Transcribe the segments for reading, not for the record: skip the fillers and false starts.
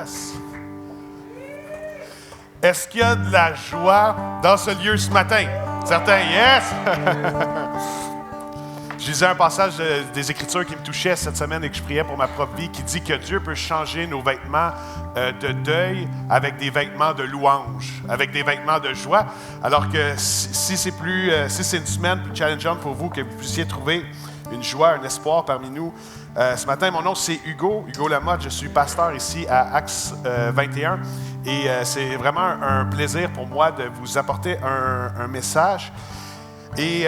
Yes! Est-ce qu'il y a de la joie dans ce lieu ce matin? Certains, yes! Je lisais un passage des Écritures qui me touchait cette semaine et que je priais pour ma propre vie, qui dit que Dieu peut changer nos vêtements de deuil avec des vêtements de louange, avec des vêtements de joie. Alors que si c'est une semaine plus challengeante pour vous, que vous puissiez trouver une joie, un espoir parmi nous. Ce matin, mon nom c'est Hugo Lamotte, je suis pasteur ici à Axe 21 et c'est vraiment un plaisir pour moi de vous apporter un message. Et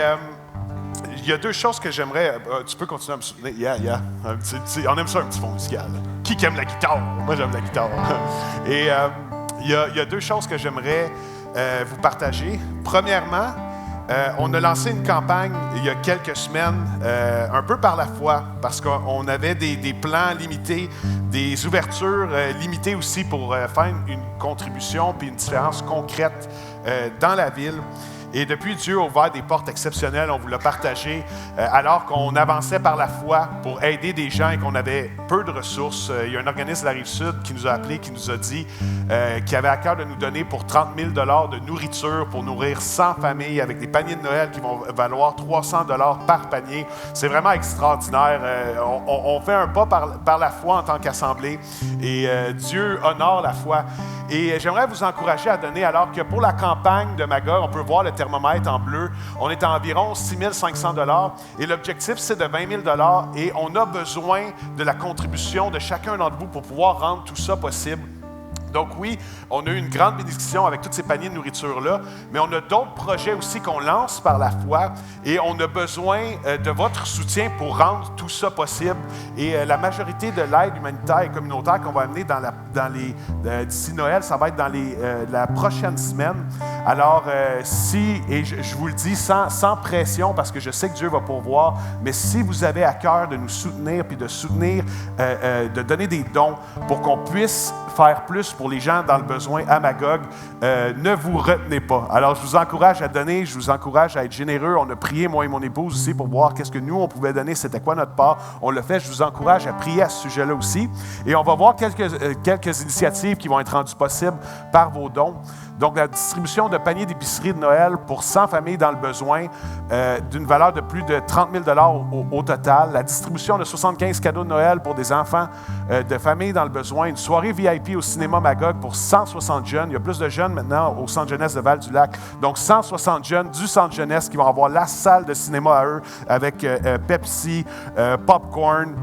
il y a deux choses que j'aimerais. Tu peux continuer à me soutenir. On aime ça, un petit fond musical. Qui aime la guitare? Moi, j'aime la guitare. Et il y a deux choses que j'aimerais vous partager. Premièrement, on a lancé une campagne il y a quelques semaines, un peu par la foi, parce qu'on avait des plans limités, des ouvertures limitées aussi pour faire une contribution puis une différence concrète dans la ville. Et depuis, Dieu a ouvert des portes exceptionnelles, on vous l'a partagé, alors qu'on avançait par la foi pour aider des gens et qu'on avait peu de ressources. Il y a un organisme de la Rive-Sud qui nous a appelés, qui nous a dit qu'il avait à cœur de nous donner pour 30 000 $ de nourriture pour nourrir 100 familles avec des paniers de Noël qui vont valoir 300 $ par panier. C'est vraiment extraordinaire. On fait un pas par la foi en tant qu'assemblée et Dieu honore la foi. Et j'aimerais vous encourager à donner, alors que pour la campagne de Magog, on peut voir le thermomètre en bleu, on est à environ 6 500 $ et l'objectif, c'est de 20 000 $ et on a besoin de la contribution de chacun d'entre vous pour pouvoir rendre tout ça possible. Donc oui, on a eu une grande bénédiction avec tous ces paniers de nourriture-là, mais on a d'autres projets aussi qu'on lance par la foi et on a besoin de votre soutien pour rendre tout ça possible. Et la majorité de l'aide humanitaire et communautaire qu'on va amener d'ici Noël, ça va être dans la prochaine semaine. Alors, et je vous le dis sans pression, parce que je sais que Dieu va pourvoir, mais si vous avez à cœur de nous soutenir, puis de donner des dons pour qu'on puisse faire plus pour les gens dans le besoin à Magog, ne vous retenez pas. Alors, je vous encourage à donner, je vous encourage à être généreux. On a prié, moi et mon épouse aussi, pour voir qu'est-ce que nous, on pouvait donner, c'était quoi notre part. On l'a fait, je vous encourage à prier à ce sujet-là aussi. Et on va voir quelques initiatives qui vont être rendues possibles par vos dons. Donc, la distribution de paniers d'épicerie de Noël pour 100 familles dans le besoin, d'une valeur de plus de 30 000 $ au total. La distribution de 75 cadeaux de Noël pour des enfants de familles dans le besoin. Une soirée VIP au cinéma Magog pour 160 jeunes. Il y a plus de jeunes maintenant au Centre jeunesse de Val-du-Lac. Donc, 160 jeunes du Centre jeunesse qui vont avoir la salle de cinéma à eux avec Pepsi, popcorn.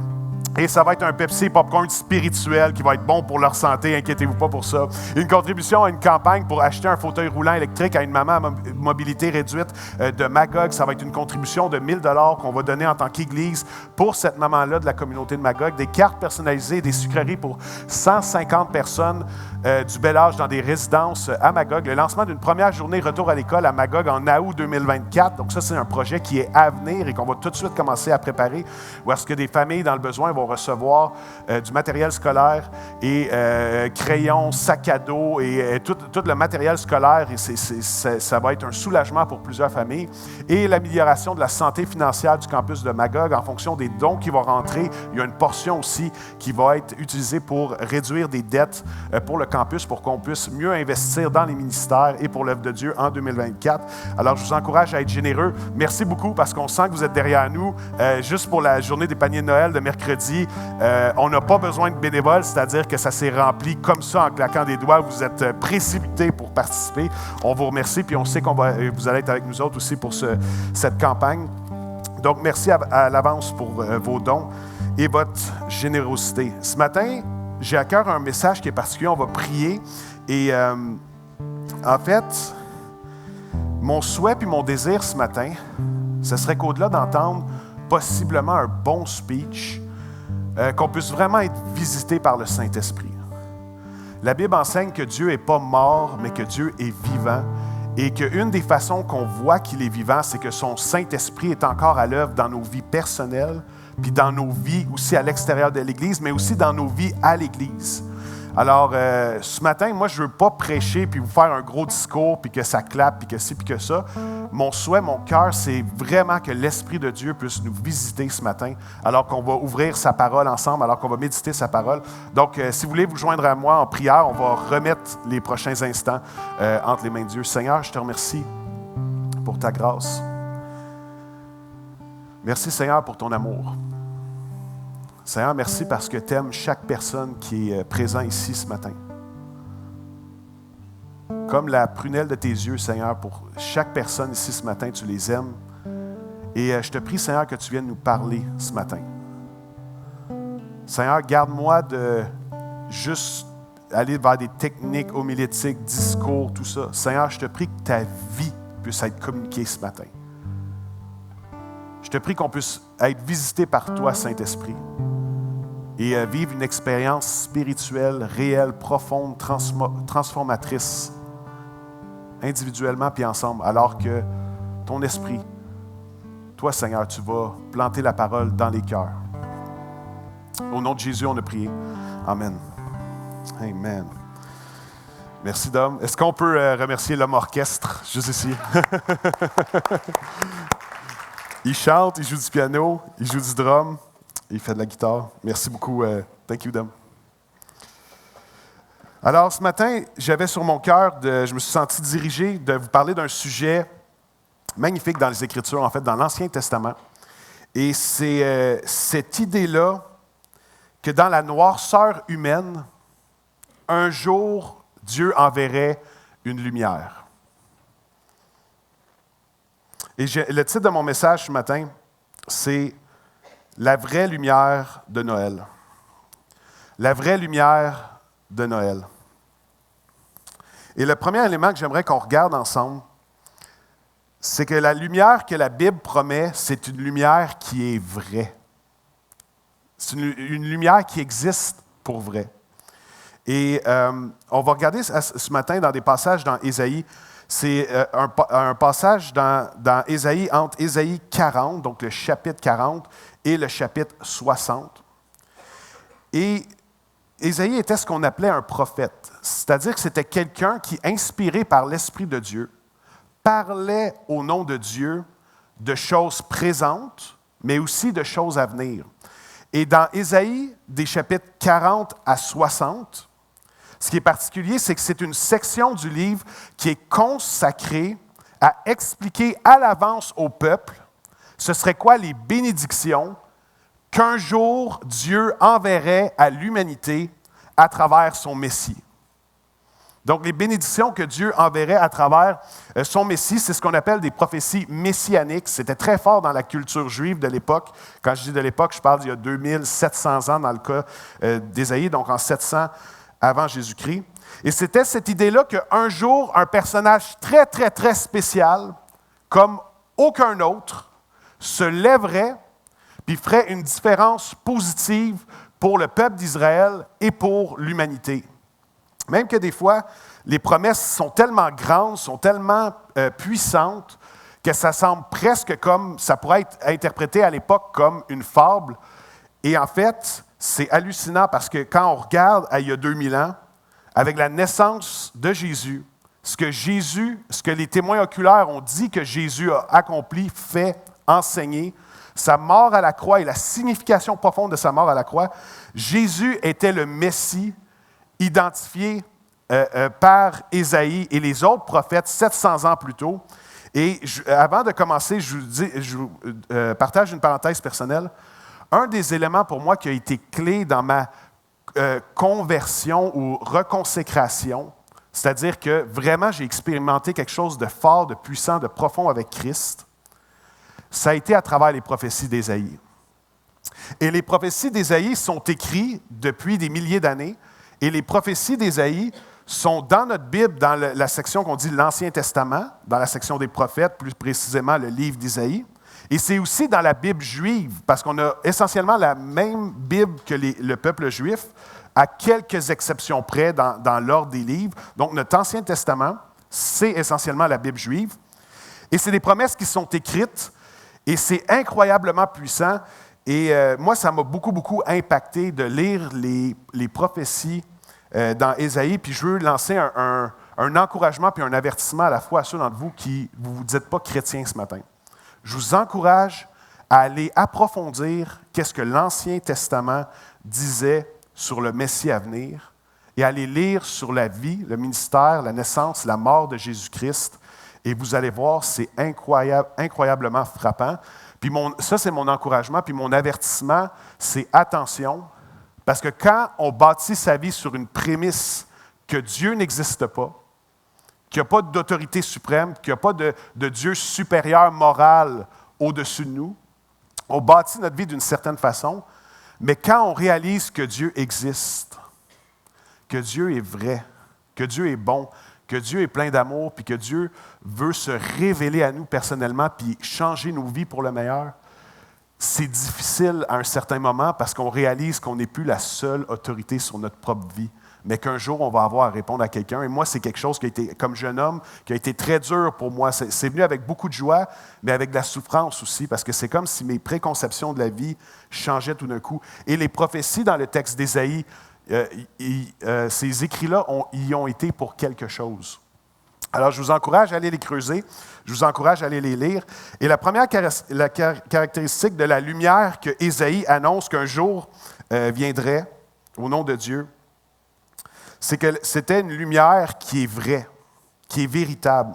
Et ça va être un Pepsi Popcorn spirituel qui va être bon pour leur santé, inquiétez-vous pas pour ça. Une contribution à une campagne pour acheter un fauteuil roulant électrique à une maman à mobilité réduite de Magog. Ça va être une contribution de 1 000 $ qu'on va donner en tant qu'Église pour cette maman-là de la communauté de Magog. Des cartes personnalisées, des sucreries pour 150 personnes du bel âge dans des résidences à Magog. Le lancement d'une première journée retour à l'école à Magog en août 2024. Donc ça, c'est un projet qui est à venir et qu'on va tout de suite commencer à préparer. Où est-ce que des familles dans le besoin vont recevoir du matériel scolaire et crayons, sacs à dos et tout le matériel scolaire. Et ça va être un soulagement pour plusieurs familles. Et l'amélioration de la santé financière du campus de Magog en fonction des dons qui vont rentrer. Il y a une portion aussi qui va être utilisée pour réduire des dettes pour le campus pour qu'on puisse mieux investir dans les ministères et pour l'œuvre de Dieu en 2024. Alors, je vous encourage à être généreux. Merci beaucoup parce qu'on sent que vous êtes derrière nous. Juste pour la journée des paniers de Noël de mercredi, on n'a pas besoin de bénévoles, c'est-à-dire que ça s'est rempli comme ça en claquant des doigts. Vous êtes précipités pour participer. On vous remercie, puis on sait vous allez être avec nous autres aussi pour cette campagne. Donc, merci à l'avance pour vos dons et votre générosité. Ce matin, j'ai à cœur un message qui est particulier. On va prier. Et en fait, mon souhait puis mon désir ce matin, ce serait qu'au-delà d'entendre possiblement un bon speech, qu'on puisse vraiment être visité par le Saint-Esprit. La Bible enseigne que Dieu n'est pas mort, mais que Dieu est vivant. Et qu'une des façons qu'on voit qu'il est vivant, c'est que son Saint-Esprit est encore à l'œuvre dans nos vies personnelles, puis dans nos vies aussi à l'extérieur de l'Église, mais aussi dans nos vies à l'Église. Alors, ce matin, moi, je ne veux pas prêcher puis vous faire un gros discours puis que ça clappe puis que ci puis que ça. Mon souhait, mon cœur, c'est vraiment que l'Esprit de Dieu puisse nous visiter ce matin alors qu'on va ouvrir sa parole ensemble, alors qu'on va méditer sa parole. Donc, si vous voulez vous joindre à moi en prière, on va remettre les prochains instants entre les mains de Dieu. Seigneur, je te remercie pour ta grâce. Merci, Seigneur, pour ton amour. Seigneur, merci parce que tu aimes chaque personne qui est présente ici ce matin. Comme la prunelle de tes yeux, Seigneur, pour chaque personne ici ce matin, tu les aimes. Et je te prie, Seigneur, que tu viennes nous parler ce matin. Seigneur, garde-moi de juste aller vers des techniques homilétiques, discours, tout ça. Seigneur, je te prie que ta vie puisse être communiquée ce matin. Je te prie qu'on puisse être visité par toi, Saint-Esprit, et vivre une expérience spirituelle, réelle, profonde, transformatrice, individuellement puis ensemble, alors que ton esprit, toi, Seigneur, tu vas planter la parole dans les cœurs. Au nom de Jésus, on a prié. Amen. Amen. Merci, Dom. Est-ce qu'on peut remercier l'homme orchestre, juste ici? Il chante, il joue du piano, il joue du drum. Il fait de la guitare. Merci beaucoup. Thank you, Dom. Alors, ce matin, j'avais sur mon cœur, je me suis senti dirigé de vous parler d'un sujet magnifique dans les Écritures, en fait, dans l'Ancien Testament. Et c'est cette idée-là que dans la noirceur humaine, un jour, Dieu enverrait une lumière. Et le titre de mon message ce matin, c'est la vraie lumière de Noël. La vraie lumière de Noël. Et le premier élément que j'aimerais qu'on regarde ensemble, c'est que la lumière que la Bible promet, c'est une lumière qui est vraie. C'est une lumière qui existe pour vrai. Et on va regarder ce matin dans des passages dans Ésaïe. C'est un passage dans Ésaïe, entre Ésaïe 40, donc le chapitre 40, et le chapitre 60. Et Ésaïe était ce qu'on appelait un prophète, c'est-à-dire que c'était quelqu'un qui, inspiré par l'Esprit de Dieu, parlait au nom de Dieu de choses présentes, mais aussi de choses à venir. Et dans Ésaïe, des chapitres 40 à 60, ce qui est particulier, c'est que c'est une section du livre qui est consacrée à expliquer à l'avance au peuple ce serait quoi les bénédictions qu'un jour Dieu enverrait à l'humanité à travers son Messie. Donc, les bénédictions que Dieu enverrait à travers son Messie, c'est ce qu'on appelle des prophéties messianiques. C'était très fort dans la culture juive de l'époque. Quand je dis de l'époque, je parle d'il y a 2700 ans dans le cas d'Ésaïe, donc en 700 avant Jésus-Christ. Et c'était cette idée-là qu'un jour, un personnage très, très, très spécial, comme aucun autre, se lèverait puis ferait une différence positive pour le peuple d'Israël et pour l'humanité. Même que des fois, les promesses sont tellement grandes, sont tellement puissantes, que ça semble presque comme, ça pourrait être interprété à l'époque comme une fable. Et en fait, c'est hallucinant parce que quand on regarde il y a 2000 ans, avec la naissance de Jésus, ce que les témoins oculaires ont dit que Jésus a accompli, fait, enseigné, sa mort à la croix et la signification profonde de sa mort à la croix, Jésus était le Messie identifié par Ésaïe et les autres prophètes 700 ans plus tôt. Et avant de commencer, je vous partage une parenthèse personnelle. Un des éléments pour moi qui a été clé dans ma conversion ou reconsécration, c'est-à-dire que vraiment j'ai expérimenté quelque chose de fort, de puissant, de profond avec Christ, ça a été à travers les prophéties d'Ésaïe. Et les prophéties d'Ésaïe sont écrites depuis des milliers d'années, et les prophéties d'Ésaïe sont dans notre Bible, dans la section qu'on dit l'Ancien Testament, dans la section des prophètes, plus précisément le livre d'Ésaïe. Et c'est aussi dans la Bible juive, parce qu'on a essentiellement la même Bible que le peuple juif, à quelques exceptions près dans l'ordre des livres. Donc notre Ancien Testament, c'est essentiellement la Bible juive. Et c'est des promesses qui sont écrites, et c'est incroyablement puissant. Et moi, ça m'a beaucoup, beaucoup impacté de lire les prophéties dans Ésaïe, puis je veux lancer un encouragement puis un avertissement à la fois à ceux d'entre vous qui ne vous dites pas chrétiens ce matin. Je vous encourage à aller approfondir qu'est-ce que l'Ancien Testament disait sur le Messie à venir et aller lire sur la vie, le ministère, la naissance, la mort de Jésus-Christ. Et vous allez voir, c'est incroyablement frappant. Puis ça, c'est mon encouragement. Puis mon avertissement, c'est attention, parce que quand on bâtit sa vie sur une prémisse que Dieu n'existe pas, qu'il n'y a pas d'autorité suprême, qu'il n'y a pas de Dieu supérieur moral au-dessus de nous, on bâtit notre vie d'une certaine façon, mais quand on réalise que Dieu existe, que Dieu est vrai, que Dieu est bon, que Dieu est plein d'amour, puis que Dieu veut se révéler à nous personnellement, puis changer nos vies pour le meilleur, c'est difficile à un certain moment parce qu'on réalise qu'on n'est plus la seule autorité sur notre propre vie, mais qu'un jour, on va avoir à répondre à quelqu'un. Et moi, c'est quelque chose qui a été, comme jeune homme, qui a été très dur pour moi. C'est venu avec beaucoup de joie, mais avec de la souffrance aussi, parce que c'est comme si mes préconceptions de la vie changeaient tout d'un coup. Et les prophéties dans le texte d'Ésaïe, ces écrits-là y ont été pour quelque chose. Alors, je vous encourage à aller les creuser, je vous encourage à aller les lire. Et la première caractéristique de la lumière que Ésaïe annonce qu'un jour viendrait au nom de Dieu, c'est que c'était une lumière qui est vraie, qui est véritable.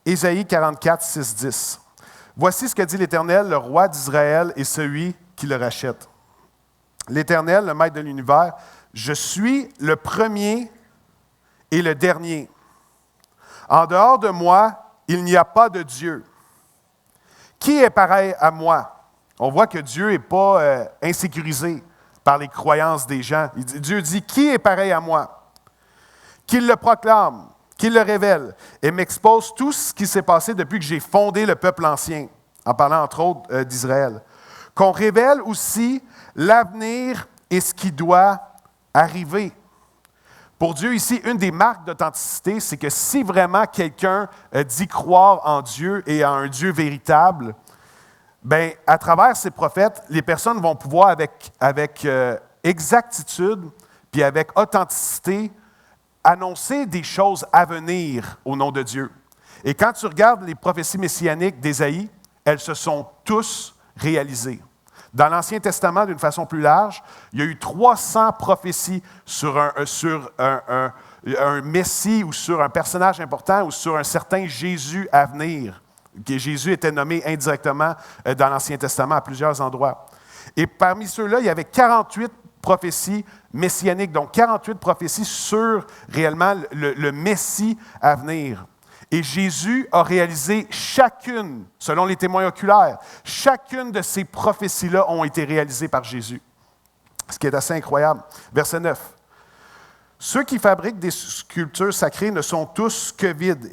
Ésaïe 44, 6, 10. « Voici ce que dit l'Éternel, le roi d'Israël et celui qui le rachète. L'Éternel, le maître de l'univers, je suis le premier et le dernier. En dehors de moi, il n'y a pas de Dieu. Qui est pareil à moi? » On voit que Dieu n'est pas insécurisé par les croyances des gens. Dieu dit, qui est pareil à moi? Qu'il le proclame, qu'il le révèle et m'expose tout ce qui s'est passé depuis que j'ai fondé le peuple ancien, en parlant entre autres d'Israël. Qu'on révèle aussi l'avenir et ce qui doit arriver. Pour Dieu ici, une des marques d'authenticité, c'est que si vraiment quelqu'un dit croire en Dieu et en un Dieu véritable, bien, à travers ces prophètes, les personnes vont pouvoir avec exactitude puis avec authenticité annoncer des choses à venir au nom de Dieu. Et quand tu regardes les prophéties messianiques d'Ésaïe, elles se sont tous réalisées. Dans l'Ancien Testament, d'une façon plus large, il y a eu 300 prophéties sur un Messie ou sur un personnage important ou sur un certain Jésus à venir. Jésus était nommé indirectement dans l'Ancien Testament à plusieurs endroits. Et parmi ceux-là, il y avait 48 prophéties messianiques, donc 48 prophéties sur réellement le Messie à venir. Et Jésus a réalisé chacune, selon les témoins oculaires, chacune de ces prophéties-là ont été réalisées par Jésus. Ce qui est assez incroyable. Verset 9. Ceux qui fabriquent des sculptures sacrées ne sont tous que vides,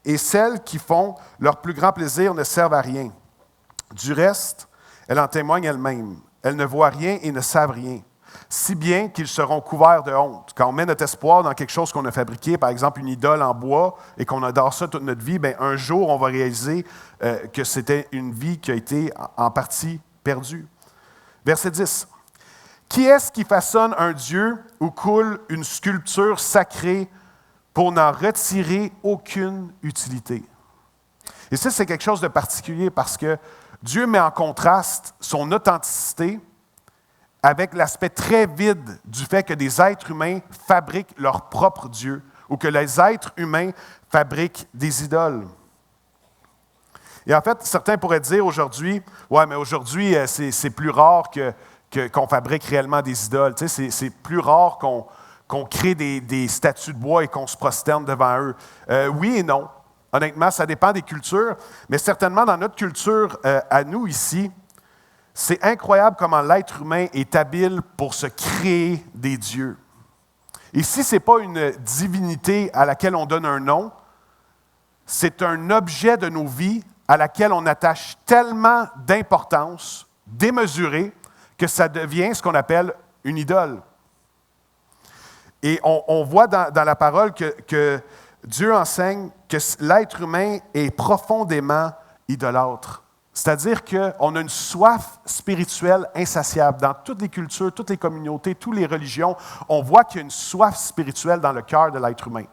et celles qui font leur plus grand plaisir ne servent à rien. Du reste, elles en témoignent elles-mêmes. Elles ne voient rien et ne savent rien. Si bien qu'ils seront couverts de honte. Quand on met notre espoir dans quelque chose qu'on a fabriqué, par exemple une idole en bois, et qu'on adore ça toute notre vie, bien, un jour, on va réaliser que c'était une vie qui a été en partie perdue. Verset 10. Qui est-ce qui façonne un Dieu ou coule une sculpture sacrée pour n'en retirer aucune utilité? Et ça, c'est quelque chose de particulier parce que Dieu met en contraste son authenticité avec l'aspect très vide du fait que des êtres humains fabriquent leur propre Dieu ou que les êtres humains fabriquent des idoles. Et en fait, certains pourraient dire aujourd'hui, « Ouais, mais aujourd'hui, c'est plus rare qu'on fabrique réellement des idoles. Tu sais, c'est plus rare qu'on crée des statues de bois et qu'on se prosterne devant eux. » Oui et non. Honnêtement, ça dépend des cultures, mais certainement dans notre culture, à nous ici, c'est incroyable comment l'être humain est habile pour se créer des dieux. Et si ce n'est pas une divinité à laquelle on donne un nom, c'est un objet de nos vies à laquelle on attache tellement d'importance, démesurée, que ça devient ce qu'on appelle une idole. Et on voit dans la parole que Dieu enseigne que l'être humain est profondément idolâtre. C'est-à-dire qu'on a une soif spirituelle insatiable. Dans toutes les cultures, toutes les communautés, toutes les religions, on voit qu'il y a une soif spirituelle dans le cœur de l'être humain.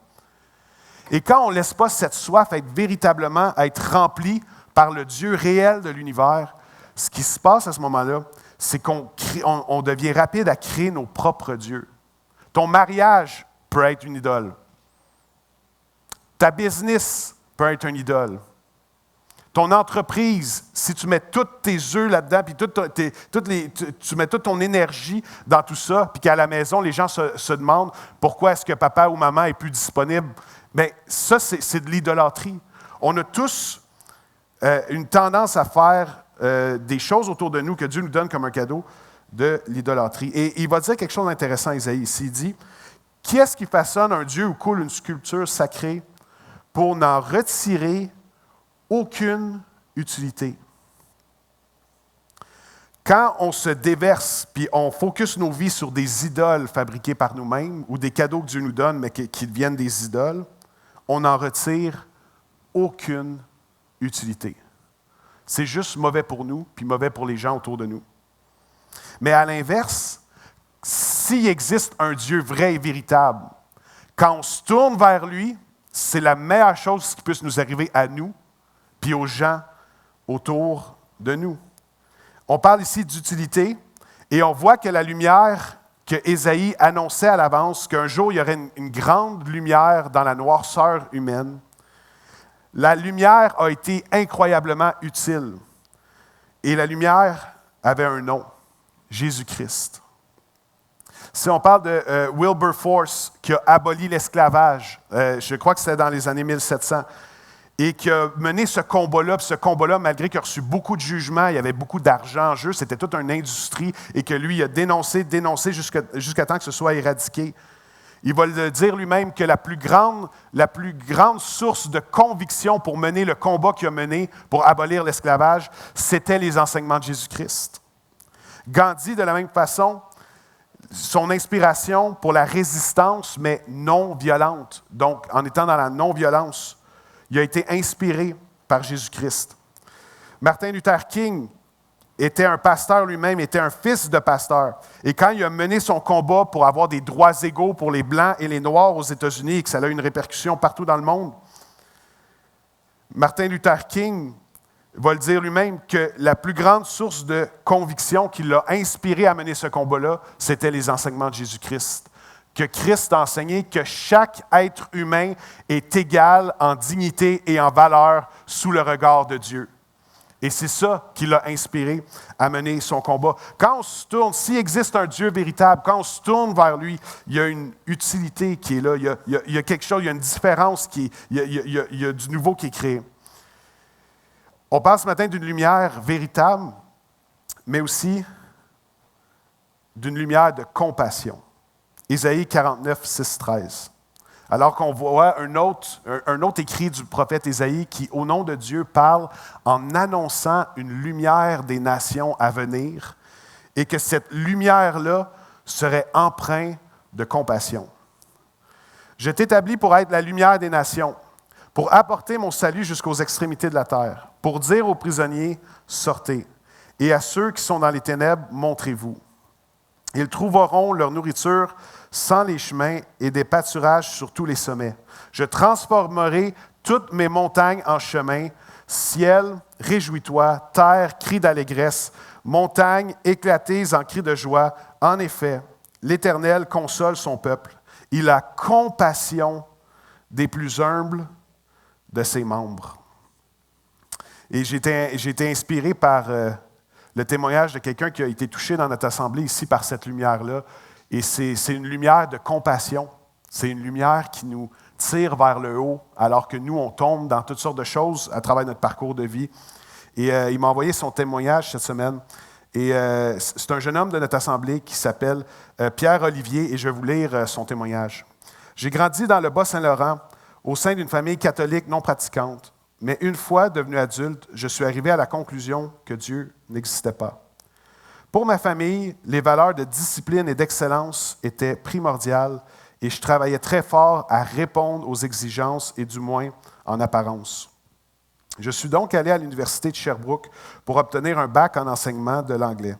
Et quand on ne laisse pas cette soif véritablement être remplie par le Dieu réel de l'univers, ce qui se passe à ce moment-là, c'est qu'on devient rapide à créer nos propres dieux. Ton mariage peut être une idole. Ta business peut être une idole. Ton entreprise, si tu mets tous tes œufs là-dedans, puis tu mets toute ton énergie dans tout ça, puis qu'à la maison, les gens se demandent pourquoi est-ce que papa ou maman est plus disponible, bien, ça, c'est de l'idolâtrie. On a tous une tendance à faire des choses autour de nous que Dieu nous donne comme un cadeau de l'idolâtrie. Et il va dire quelque chose d'intéressant, Isaïe, ici. Il dit, « Qui est-ce qui façonne un dieu ou coule une sculpture sacrée pour n'en retirer aucune utilité? » Quand on se déverse puis on focus nos vies sur des idoles fabriquées par nous-mêmes ou des cadeaux que Dieu nous donne mais qui deviennent des idoles, on n'en retire aucune utilité. C'est juste mauvais pour nous puis mauvais pour les gens autour de nous. Mais à l'inverse, s'il existe un Dieu vrai et véritable, quand on se tourne vers lui, c'est la meilleure chose qui puisse nous arriver à nous puis aux gens autour de nous. On parle ici d'utilité et on voit que la lumière que Ésaïe annonçait à l'avance, qu'un jour il y aurait une grande lumière dans la noirceur humaine, la lumière a été incroyablement utile. Et la lumière avait un nom, Jésus-Christ. Si on parle de Wilberforce, qui a aboli l'esclavage, je crois que c'était dans les années 1700, et qui a mené ce combat-là, puis ce combat-là, malgré qu'il a reçu beaucoup de jugements, il y avait beaucoup d'argent en jeu, c'était toute une industrie, et que lui, il a dénoncé jusqu'à temps que ce soit éradiqué. Il va le dire lui-même que la plus grande source de conviction pour mener le combat qu'il a mené pour abolir l'esclavage, c'était les enseignements de Jésus-Christ. Gandhi, de la même façon, son inspiration pour la résistance, mais non violente, donc en étant dans la non-violence, il a été inspiré par Jésus-Christ. Martin Luther King était un pasteur lui-même, était un fils de pasteur. Et quand il a mené son combat pour avoir des droits égaux pour les Blancs et les Noirs aux États-Unis et que ça a eu une répercussion partout dans le monde, Martin Luther King va le dire lui-même que la plus grande source de conviction qui l'a inspiré à mener ce combat-là, c'était les enseignements de Jésus-Christ. Que Christ a enseigné que chaque être humain est égal en dignité et en valeur sous le regard de Dieu. Et c'est ça qui l'a inspiré à mener son combat. Quand on se tourne, s'il existe un Dieu véritable, quand on se tourne vers lui, il y a une utilité qui est là, il y a quelque chose, il y a une différence, il y a du nouveau qui est créé. On parle ce matin d'une lumière véritable, mais aussi d'une lumière de compassion. Ésaïe 49, 6, 13. Alors qu'on voit un autre écrit du prophète Ésaïe qui, au nom de Dieu, parle en annonçant une lumière des nations à venir et que cette lumière-là serait empreinte de compassion. Je t'établis pour être la lumière des nations, pour apporter mon salut jusqu'aux extrémités de la terre, pour dire aux prisonniers, sortez, et à ceux qui sont dans les ténèbres, montrez-vous. Ils trouveront leur nourriture sans les chemins et des pâturages sur tous les sommets. Je transformerai toutes mes montagnes en chemins. Ciel, réjouis-toi. Terre, crie d'allégresse. Montagnes, éclatez en cris de joie. En effet, l'Éternel console son peuple. Il a compassion des plus humbles de ses membres. Et j'ai été inspiré par le témoignage de quelqu'un qui a été touché dans notre assemblée ici par cette lumière-là. Et c'est une lumière de compassion. C'est une lumière qui nous tire vers le haut, alors que nous, on tombe dans toutes sortes de choses à travers notre parcours de vie. Et il m'a envoyé son témoignage cette semaine. Et c'est un jeune homme de notre assemblée qui s'appelle Pierre-Olivier, et je vais vous lire son témoignage. « J'ai grandi dans le Bas-Saint-Laurent, au sein d'une famille catholique non pratiquante. Mais une fois devenu adulte, je suis arrivé à la conclusion que Dieu n'existait pas. Pour ma famille, les valeurs de discipline et d'excellence étaient primordiales et je travaillais très fort à répondre aux exigences et du moins en apparence. Je suis donc allé à l'Université de Sherbrooke pour obtenir un bac en enseignement de l'anglais.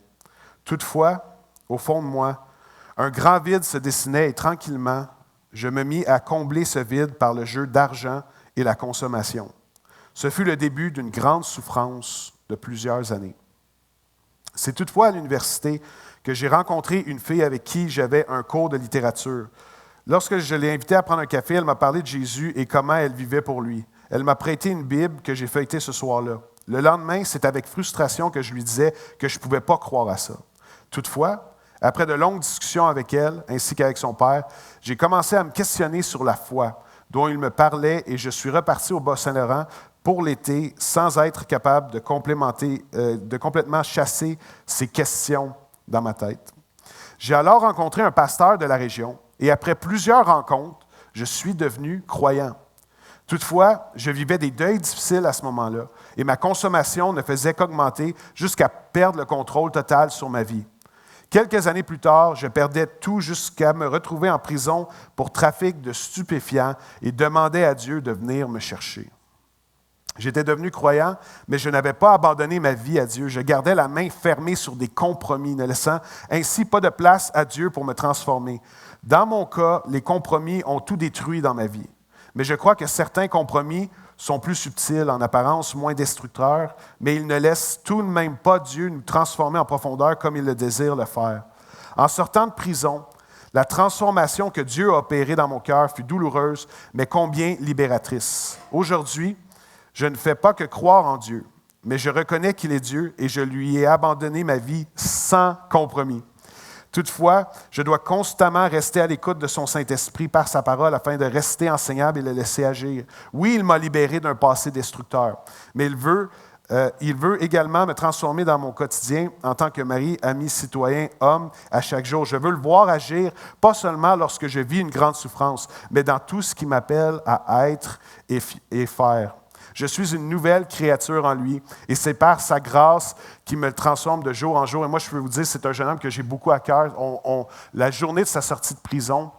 Toutefois, au fond de moi, un grand vide se dessinait et tranquillement, je me mis à combler ce vide par le jeu d'argent et la consommation. Ce fut le début d'une grande souffrance de plusieurs années. C'est toutefois à l'université que j'ai rencontré une fille avec qui j'avais un cours de littérature. Lorsque je l'ai invitée à prendre un café, elle m'a parlé de Jésus et comment elle vivait pour lui. Elle m'a prêté une Bible que j'ai feuilletée ce soir-là. Le lendemain, c'est avec frustration que je lui disais que je ne pouvais pas croire à ça. Toutefois, après de longues discussions avec elle, ainsi qu'avec son père, j'ai commencé à me questionner sur la foi dont il me parlait et je suis reparti au Bas-Saint-Laurent pour l'été sans être capable de complètement chasser ces questions dans ma tête. J'ai alors rencontré un pasteur de la région et après plusieurs rencontres, je suis devenu croyant. Toutefois, je vivais des deuils difficiles à ce moment-là et ma consommation ne faisait qu'augmenter jusqu'à perdre le contrôle total sur ma vie. Quelques années plus tard, je perdais tout jusqu'à me retrouver en prison pour trafic de stupéfiants et demandais à Dieu de venir me chercher. J'étais devenu croyant, mais je n'avais pas abandonné ma vie à Dieu. Je gardais la main fermée sur des compromis, ne laissant ainsi pas de place à Dieu pour me transformer. Dans mon cas, les compromis ont tout détruit dans ma vie. Mais je crois que certains compromis sont plus subtils, en apparence moins destructeurs, mais ils ne laissent tout de même pas Dieu nous transformer en profondeur comme il le désire le faire. En sortant de prison, la transformation que Dieu a opérée dans mon cœur fut douloureuse, mais combien libératrice. Aujourd'hui, je ne fais pas que croire en Dieu, mais je reconnais qu'il est Dieu et je lui ai abandonné ma vie sans compromis. Toutefois, je dois constamment rester à l'écoute de son Saint-Esprit par sa parole afin de rester enseignable et le laisser agir. Oui, il m'a libéré d'un passé destructeur, mais il veut également me transformer dans mon quotidien en tant que mari, ami, citoyen, homme à chaque jour. Je veux le voir agir, pas seulement lorsque je vis une grande souffrance, mais dans tout ce qui m'appelle à être et faire. Je suis une nouvelle créature en lui et c'est par sa grâce qui me transforme de jour en jour. Et moi, je peux vous dire, c'est un jeune homme que j'ai beaucoup à cœur. La journée de sa sortie de prison,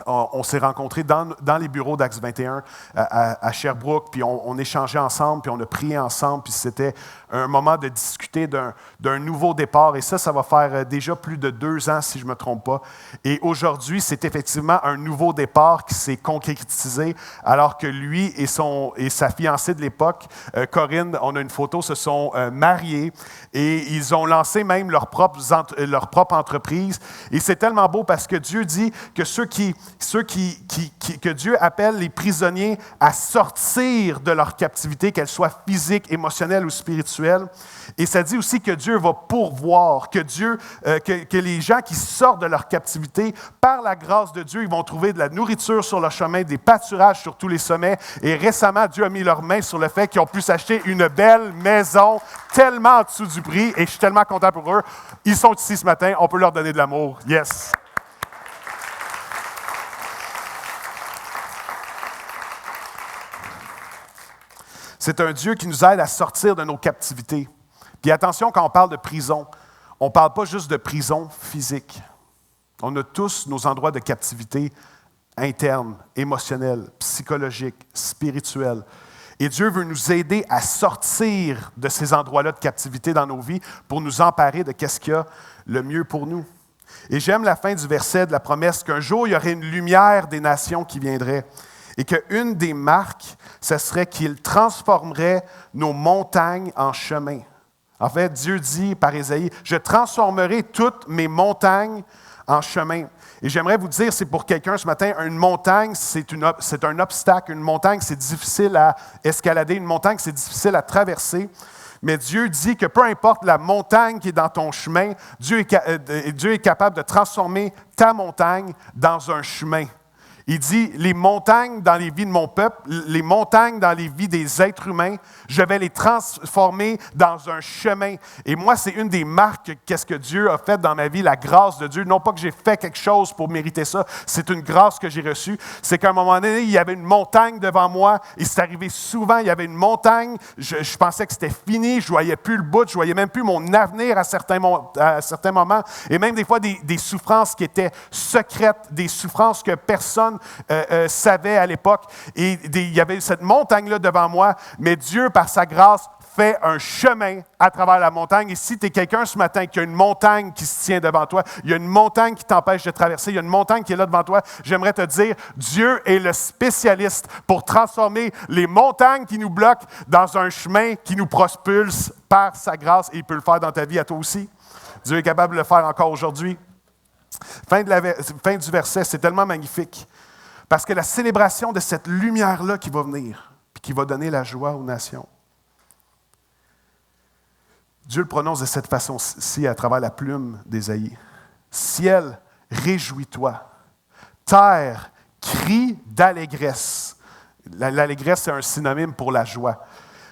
on s'est rencontrés dans les bureaux d'Acts 21 à Sherbrooke, puis on échangeait ensemble, puis on a prié ensemble, puis c'était un moment de discuter d'un nouveau départ. Et ça va faire déjà plus de 2 ans, si je ne me trompe pas. Et aujourd'hui, c'est effectivement un nouveau départ qui s'est concrétisé, alors que lui et sa fiancée de l'époque, Corinne, on a une photo, se sont mariés et ils ont lancé même leur propre entreprise. Et c'est tellement beau parce que Dieu dit que ceux que Dieu appelle les prisonniers à sortir de leur captivité, qu'elle soit physique, émotionnelle ou spirituelle. Et ça dit aussi que Dieu va pourvoir, que les gens qui sortent de leur captivité, par la grâce de Dieu, ils vont trouver de la nourriture sur leur chemin, des pâturages sur tous les sommets. Et récemment, Dieu a mis leurs mains sur le fait qu'ils ont pu s'acheter une belle maison, tellement en dessous du prix, et je suis tellement content pour eux. Ils sont ici ce matin, on peut leur donner de l'amour. Yes! C'est un Dieu qui nous aide à sortir de nos captivités. Puis attention, quand on parle de prison, on ne parle pas juste de prison physique. On a tous nos endroits de captivité internes, émotionnels, psychologiques, spirituels. Et Dieu veut nous aider à sortir de ces endroits-là de captivité dans nos vies pour nous emparer de qu'est-ce qu'il y a le mieux pour nous. Et j'aime la fin du verset de la promesse qu'un jour, il y aurait une lumière des nations qui viendrait. Et qu'une des marques, ce serait qu'il transformerait nos montagnes en chemin. En fait, Dieu dit par Ésaïe, « Je transformerai toutes mes montagnes en chemin. » Et j'aimerais vous dire, c'est pour quelqu'un ce matin, une montagne, c'est un obstacle. Une montagne, c'est difficile à escalader. Une montagne, c'est difficile à traverser. Mais Dieu dit que peu importe la montagne qui est dans ton chemin, Dieu est capable de transformer ta montagne dans un chemin. Il dit, les montagnes dans les vies de mon peuple, les montagnes dans les vies des êtres humains, je vais les transformer dans un chemin. Et moi, c'est une des marques qu'est-ce que Dieu a fait dans ma vie, la grâce de Dieu. Non pas que j'ai fait quelque chose pour mériter ça, c'est une grâce que j'ai reçue. C'est qu'à un moment donné, il y avait une montagne devant moi, et c'est arrivé souvent, il y avait une montagne, je pensais que c'était fini, je ne voyais plus le bout, je ne voyais même plus mon avenir à certains moments, et même des fois des souffrances qui étaient secrètes, des souffrances que personne personne savait à l'époque. Et il y avait cette montagne-là devant moi, mais Dieu, par sa grâce, fait un chemin à travers la montagne. Et si tu es quelqu'un ce matin qui a une montagne qui se tient devant toi, il y a une montagne qui t'empêche de traverser, il y a une montagne qui est là devant toi, j'aimerais te dire, Dieu est le spécialiste pour transformer les montagnes qui nous bloquent dans un chemin qui nous propulse par sa grâce, et il peut le faire dans ta vie à toi aussi. Dieu est capable de le faire encore aujourd'hui. Fin du verset, c'est tellement magnifique, parce que la célébration de cette lumière-là qui va venir, puis qui va donner la joie aux nations, Dieu le prononce de cette façon-ci à travers la plume d'Ésaïe. Ciel, réjouis-toi. Terre, crie d'allégresse. L'allégresse, c'est un synonyme pour la joie.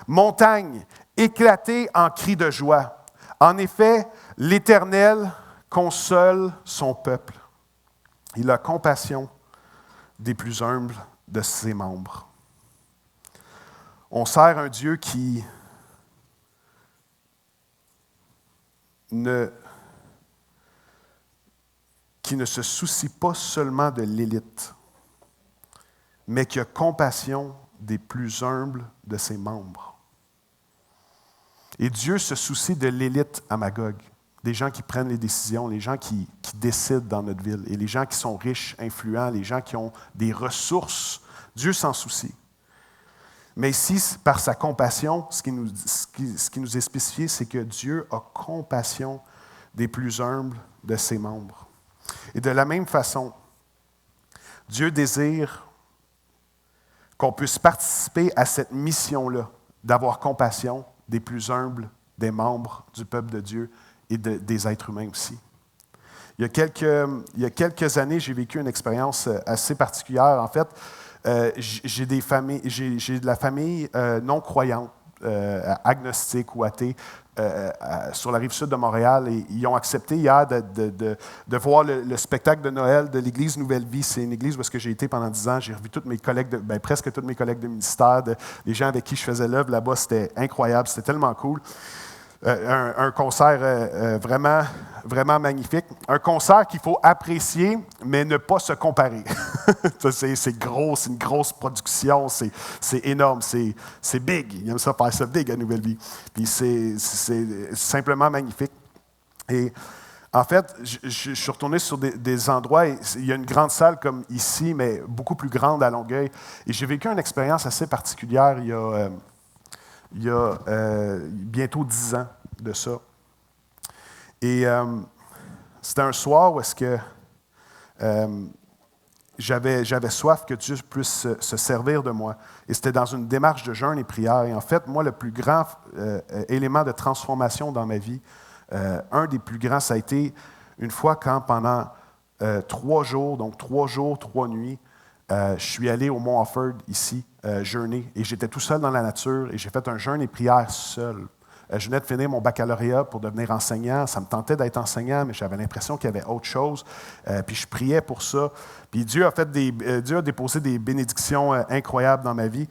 Montagne, éclatez en cris de joie. En effet, l'Éternel console son peuple. Il a compassion des plus humbles de ses membres. On sert un Dieu qui ne se soucie pas seulement de l'élite, mais qui a compassion des plus humbles de ses membres. Et Dieu se soucie de l'élite à Magog, des gens qui prennent les décisions, les gens qui décident dans notre ville, et les gens qui sont riches, influents, les gens qui ont des ressources. Dieu s'en soucie. Mais ici, par sa compassion, ce qui nous est spécifié, c'est que Dieu a compassion des plus humbles de ses membres. Et de la même façon, Dieu désire qu'on puisse participer à cette mission-là, d'avoir compassion des plus humbles des membres du peuple de Dieu et des êtres humains aussi. Il y a quelques années, j'ai vécu une expérience assez particulière. En fait, j'ai de la famille non croyante, agnostique ou athée, sur la rive sud de Montréal, et ils ont accepté hier de voir le spectacle de Noël de l'Église Nouvelle Vie. C'est une église où j'ai été pendant 10 ans. J'ai revu presque tous mes collègues de ministère, les gens avec qui je faisais l'œuvre là-bas. C'était incroyable, c'était tellement cool. Un concert vraiment, vraiment magnifique. Un concert qu'il faut apprécier, mais ne pas se comparer. C'est gros, c'est une grosse production, c'est énorme, c'est big. Ils aiment ça faire ça big à Nouvelle Vie. Puis c'est simplement magnifique. Et en fait, je suis retourné sur des endroits, et il y a une grande salle comme ici, mais beaucoup plus grande à Longueuil. Et j'ai vécu une expérience assez particulière il y a bientôt 10 ans de ça. Et c'était un soir où est-ce que j'avais soif que Dieu puisse se servir de moi. Et c'était dans une démarche de jeûne et prière. Et en fait, moi, le plus grand élément de transformation dans ma vie, un des plus grands, ça a été une fois quand pendant 3 jours, donc 3 jours, 3 nuits, je suis allé au Mont Offord, ici, jeûner. Et j'étais tout seul dans la nature et j'ai fait un jeûne et prière seul. Je venais de finir mon baccalauréat pour devenir enseignant. Ça me tentait d'être enseignant, mais j'avais l'impression qu'il y avait autre chose. Puis je priais pour ça. Puis Dieu a déposé des bénédictions incroyables dans ma vie.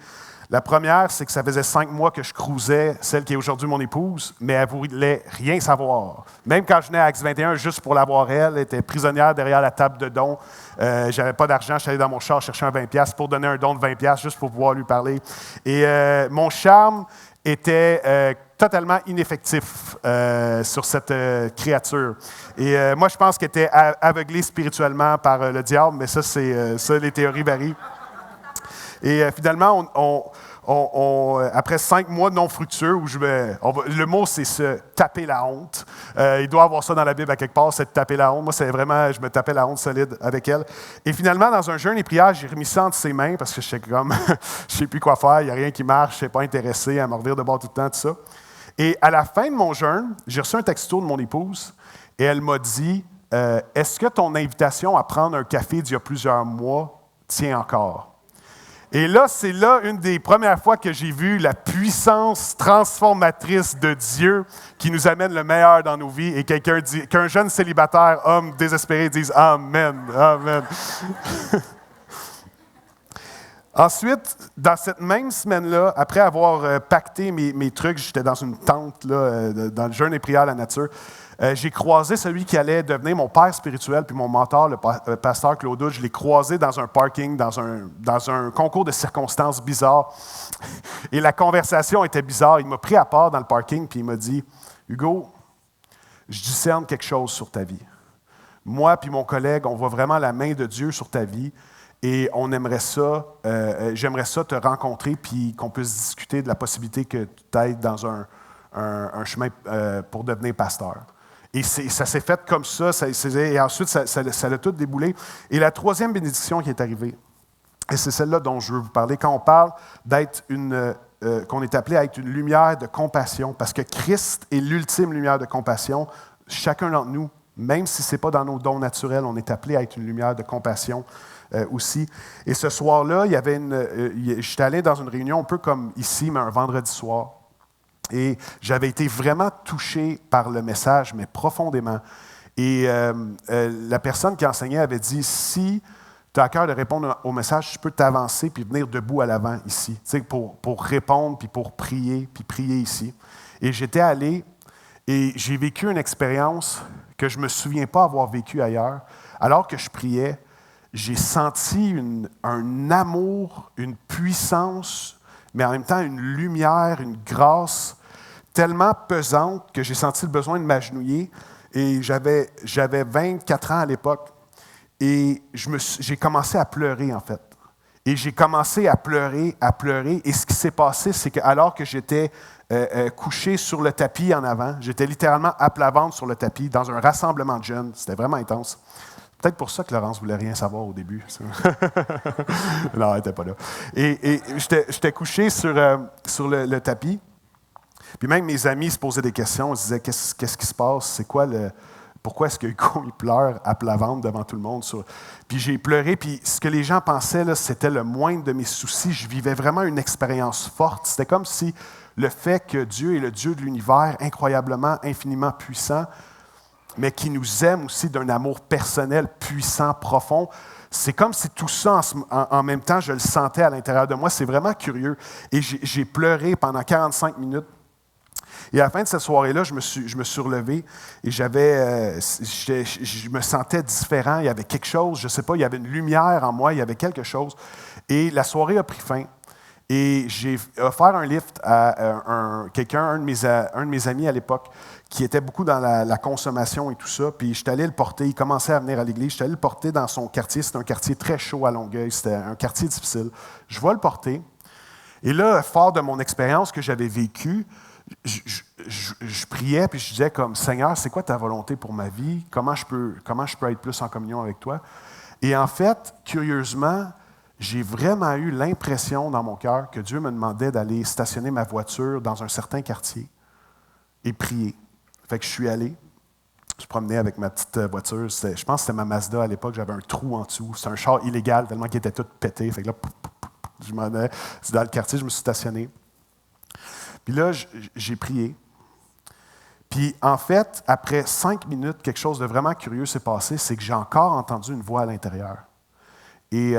La première, c'est que ça faisait 5 mois que je cruisais celle qui est aujourd'hui mon épouse, mais elle ne voulait rien savoir. Même quand je venais à Acts 21, juste pour la voir elle était prisonnière derrière la table de dons. J'avais pas d'argent, je suis allé dans mon char chercher un 20$ pour donner un don de 20$ juste pour pouvoir lui parler. Et mon charme était totalement ineffectif sur cette créature. Et moi, je pense qu'elle était aveuglée spirituellement par le diable, mais ça, les théories varient. Et finalement, après 5 mois non fructueux, où le mot, c'est se taper la honte. Il doit y avoir ça dans la Bible à quelque part, c'est de taper la honte. Moi, c'est vraiment, je me tapais la honte solide avec elle. Et finalement, dans un jeûne et prière, j'ai remis ça entre ses mains parce que je sais comme, je sais plus quoi faire, il n'y a rien qui marche, je ne suis pas intéressé à me revire de bord tout le temps, tout ça. Et à la fin de mon jeûne, j'ai reçu un texto de mon épouse et elle m'a dit, est-ce que ton invitation à prendre un café d'il y a plusieurs mois tient encore? Et là, c'est là une des premières fois que j'ai vu la puissance transformatrice de Dieu qui nous amène le meilleur dans nos vies et qu'un jeune célibataire, homme désespéré, dise « Amen, Amen ». Ensuite, dans cette même semaine-là, après avoir pacté mes trucs, j'étais dans une tente là, dans le jeûne et prière à la nature, J'ai croisé celui qui allait devenir mon père spirituel, puis mon mentor, le pasteur Claude Hood. Je l'ai croisé dans un parking, dans un concours de circonstances bizarres. Et la conversation était bizarre. Il m'a pris à part dans le parking, puis il m'a dit, « Hugo, je discerne quelque chose sur ta vie. Moi puis mon collègue, on voit vraiment la main de Dieu sur ta vie. Et on aimerait ça, j'aimerais ça te rencontrer, puis qu'on puisse discuter de la possibilité que tu ailles dans un chemin pour devenir pasteur. » Et ça s'est fait comme ça, et ensuite ça a tout déboulé. Et la troisième bénédiction qui est arrivée, et c'est celle-là dont je veux vous parler, quand on parle d'être qu'on est appelé à être une lumière de compassion, parce que Christ est l'ultime lumière de compassion, chacun d'entre nous, même si ce n'est pas dans nos dons naturels, on est appelé à être une lumière de compassion aussi. Et ce soir-là, j'étais allé dans une réunion un peu comme ici, mais un vendredi soir. Et j'avais été vraiment touché par le message, mais profondément. Et la personne qui enseignait avait dit, si tu as à cœur de répondre au message, tu peux t'avancer puis venir debout à l'avant ici, tu sais, pour répondre, puis pour prier ici. Et j'étais allé et j'ai vécu une expérience que je ne me souviens pas avoir vécue ailleurs. Alors que je priais, j'ai senti un amour, une puissance, mais en même temps une lumière, une grâce tellement pesante que j'ai senti le besoin de m'agenouiller. Et j'avais 24 ans à l'époque. Et j'ai commencé à pleurer, en fait. Et j'ai commencé à pleurer. Et ce qui s'est passé, c'est que alors que j'étais couché sur le tapis en avant, j'étais littéralement à plat ventre sur le tapis, dans un rassemblement de jeunes. C'était vraiment intense. Peut-être pour ça que Laurence ne voulait rien savoir au début. Non, elle n'était pas là. Et j'étais couché sur le tapis. Puis même mes amis se posaient des questions. Ils se disaient, qu'est-ce qui se passe? C'est quoi pourquoi est-ce que Hugo il pleure à plat ventre devant tout le monde? Puis j'ai pleuré. Puis ce que les gens pensaient, là, c'était le moindre de mes soucis. Je vivais vraiment une expérience forte. C'était comme si le fait que Dieu est le Dieu de l'univers, incroyablement, infiniment puissant, mais qui nous aime aussi d'un amour personnel, puissant, profond. C'est comme si tout ça, en même temps, je le sentais à l'intérieur de moi. C'est vraiment curieux. Et j'ai pleuré pendant 45 minutes. Et à la fin de cette soirée-là, je me suis relevé et je me sentais différent. Il y avait quelque chose, je ne sais pas, il y avait une lumière en moi, il y avait quelque chose. Et la soirée a pris fin. Et j'ai offert un lift à un de mes amis à l'époque, qui était beaucoup dans la consommation et tout ça. Puis je suis allé le porter, il commençait à venir à l'église, je suis allé le porter dans son quartier. C'était un quartier très chaud à Longueuil, c'était un quartier difficile. Je vais le porter. Et là, fort de mon expérience que j'avais vécue, je priais, puis je disais comme, Seigneur, c'est quoi ta volonté pour ma vie? Comment je peux être plus en communion avec toi? Et en fait, curieusement, j'ai vraiment eu l'impression dans mon cœur que Dieu me demandait d'aller stationner ma voiture dans un certain quartier et prier. Fait que je suis allé, je promenais avec ma petite voiture, je pense que c'était ma Mazda à l'époque, j'avais un trou en dessous, c'est un char illégal tellement qu'il était tout pété. Fait que là, je m'en allais dans le quartier, je me suis stationné. Puis là, j'ai prié. Puis en fait, après 5 minutes, quelque chose de vraiment curieux s'est passé, c'est que j'ai encore entendu une voix à l'intérieur. Et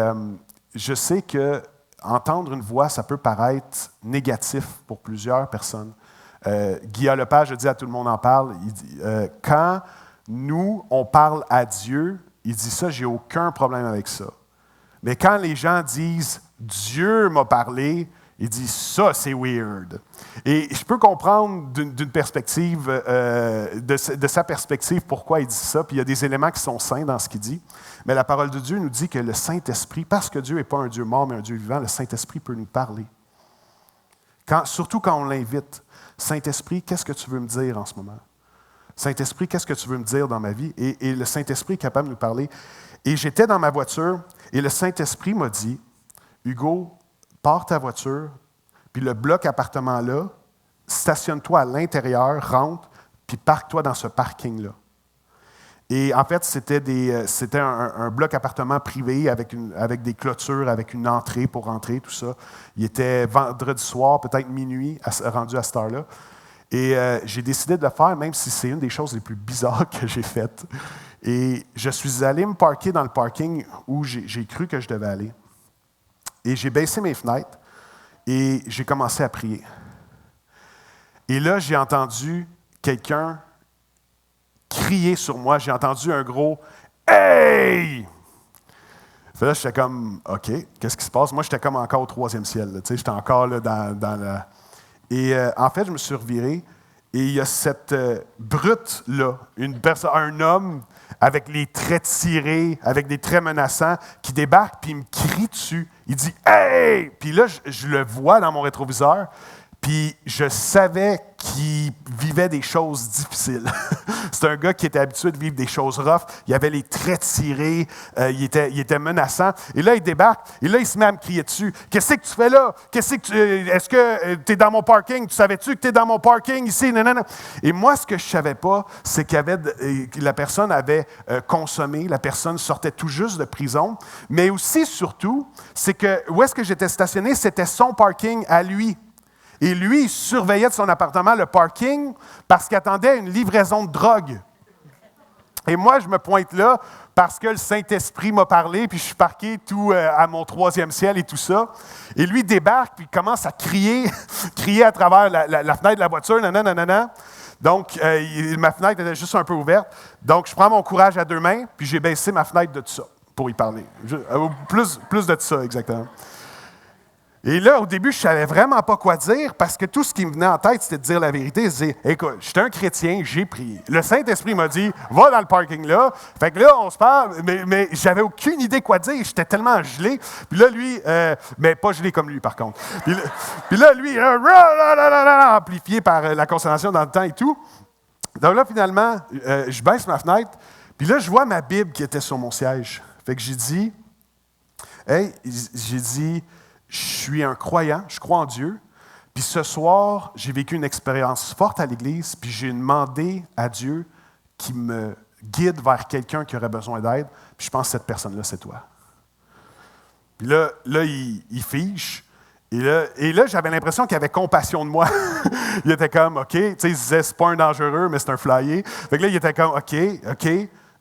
je sais que entendre une voix, ça peut paraître négatif pour plusieurs personnes. Guillaume Lepage, je dis à tout le monde en parle, il dit, quand nous, on parle à Dieu, il dit ça, j'ai aucun problème avec ça. Mais quand les gens disent « Dieu m'a parlé », il dit « ça, c'est weird ». Et je peux comprendre d'une perspective, de sa perspective, pourquoi il dit ça, puis il y a des éléments qui sont sains dans ce qu'il dit. Mais la parole de Dieu nous dit que le Saint-Esprit, parce que Dieu n'est pas un Dieu mort, mais un Dieu vivant, le Saint-Esprit peut nous parler. Surtout quand on l'invite. Saint-Esprit, qu'est-ce que tu veux me dire en ce moment? Saint-Esprit, qu'est-ce que tu veux me dire dans ma vie? Et le Saint-Esprit est capable de nous parler. Et j'étais dans ma voiture, et le Saint-Esprit m'a dit, « Hugo, pars ta voiture, puis le bloc appartement-là, stationne-toi à l'intérieur, rentre, puis parque-toi dans ce parking-là. » Et en fait, c'était un bloc appartement privé avec des clôtures, avec une entrée pour rentrer, tout ça. Il était vendredi soir, peut-être minuit, rendu à cette heure-là. Et j'ai décidé de le faire, même si c'est une des choses les plus bizarres que j'ai faites. Et je suis allé me parquer dans le parking où j'ai cru que je devais aller. Et j'ai baissé mes fenêtres et j'ai commencé à prier. Et là, j'ai entendu quelqu'un crié sur moi. J'ai entendu un gros « Hey! » Là, j'étais comme « OK, qu'est-ce qui se passe? » Moi, j'étais comme encore au 3e ciel. Là, j'étais encore là, dans la... Et en fait, je me suis reviré et il y a cette brute-là, un homme avec les traits tirés, avec des traits menaçants, qui débarque puis il me crie dessus. Il dit « Hey! » Puis là, je le vois dans mon rétroviseur. Puis je savais qu'il vivait des choses difficiles. C'est un gars qui était habitué de vivre des choses rough. Il avait les traits tirés, il était menaçant. Et là, il débarque, et là, il se met à me crier dessus. « Qu'est-ce que tu fais là? Est-ce que tu es dans mon parking? Tu savais-tu que tu es dans mon parking ici? » Et moi, ce que je ne savais pas, c'est que la personne avait consommé, la personne sortait tout juste de prison. Mais aussi, surtout, c'est que où est-ce que j'étais stationné, c'était son parking à lui. Et lui, il surveillait de son appartement le parking parce qu'il attendait une livraison de drogue. Et moi, je me pointe là parce que le Saint-Esprit m'a parlé, puis je suis parqué tout à mon 3e ciel et tout ça. Et lui débarque, puis il commence à crier, crier à travers la fenêtre de la voiture, nanana. Donc, ma fenêtre était juste un peu ouverte. Donc, je prends mon courage à 2 mains, puis j'ai baissé ma fenêtre de tout ça pour y parler. Plus de tout ça, exactement. Et là, au début, je ne savais vraiment pas quoi dire parce que tout ce qui me venait en tête, c'était de dire la vérité. Je disais, écoute, j'étais un chrétien, j'ai prié. Le Saint-Esprit m'a dit, va dans le parking là. Fait que là, on se parle, mais j'avais aucune idée quoi dire. J'étais tellement gelé. Puis là, lui, mais pas gelé comme lui, par contre. Puis là, lui, amplifié par la consommation dans le temps et tout. Donc là, finalement, je baisse ma fenêtre. Puis là, je vois ma Bible qui était sur mon siège. Fait que j'ai dit, je suis un croyant, je crois en Dieu. Puis ce soir, j'ai vécu une expérience forte à l'Église, puis j'ai demandé à Dieu qu'il me guide vers quelqu'un qui aurait besoin d'aide. Puis je pense que cette personne-là, c'est toi. Puis là il fiche. Et là, j'avais l'impression qu'il avait compassion de moi. Il était comme, OK. Tu sais, il se disait, c'est pas un dangereux, mais c'est un flyer. Fait que là, il était comme, OK.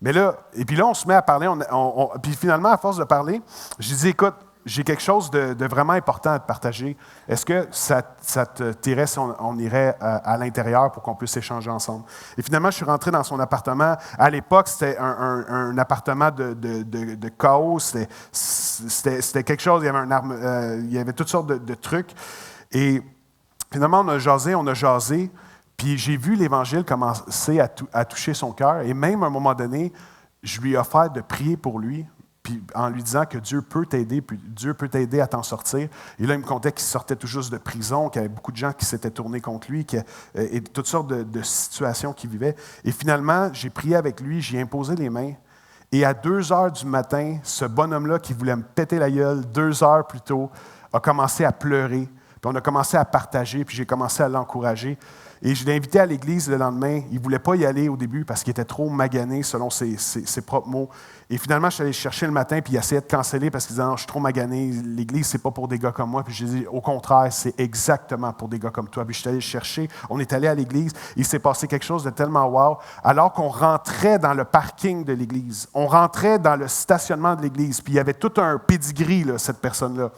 Mais là, et puis là, on se met à parler. Puis finalement, à force de parler, j'ai dit, écoute, j'ai quelque chose de vraiment important à te partager. Est-ce que ça te t'irait si on irait à l'intérieur pour qu'on puisse échanger ensemble? Et finalement, je suis rentré dans son appartement. À l'époque, c'était un appartement de chaos. C'était quelque chose, il y avait il y avait toutes sortes de trucs. Et finalement, on a jasé. Puis j'ai vu l'Évangile commencer à toucher son cœur. Et même à un moment donné, je lui ai offert de prier pour lui. Puis en lui disant que Dieu peut t'aider, puis Dieu peut t'aider à t'en sortir. Et là, il me contait qu'il sortait tout juste de prison, qu'il y avait beaucoup de gens qui s'étaient tournés contre lui, et toutes sortes de situations qu'il vivait. Et finalement, j'ai prié avec lui, j'ai imposé les mains. Et à 2 heures du matin, ce bonhomme-là qui voulait me péter la gueule 2 heures plus tôt, a commencé à pleurer. Puis on a commencé à partager, puis j'ai commencé à l'encourager. Et je l'ai invité à l'église le lendemain. Il ne voulait pas y aller au début parce qu'il était trop magané, selon ses propres mots. Et finalement, je suis allé le chercher le matin, puis il essayait de canceller parce qu'il disait « Non, je suis trop magané, l'église, c'est pas pour des gars comme moi. » Puis j'ai dit « Au contraire, c'est exactement pour des gars comme toi. » Puis je suis allé le chercher, on est allé à l'église, il s'est passé quelque chose de tellement wow. Alors qu'on rentrait dans le parking de l'église, on rentrait dans le stationnement de l'église, puis il y avait tout un pedigree, là, cette personne-là.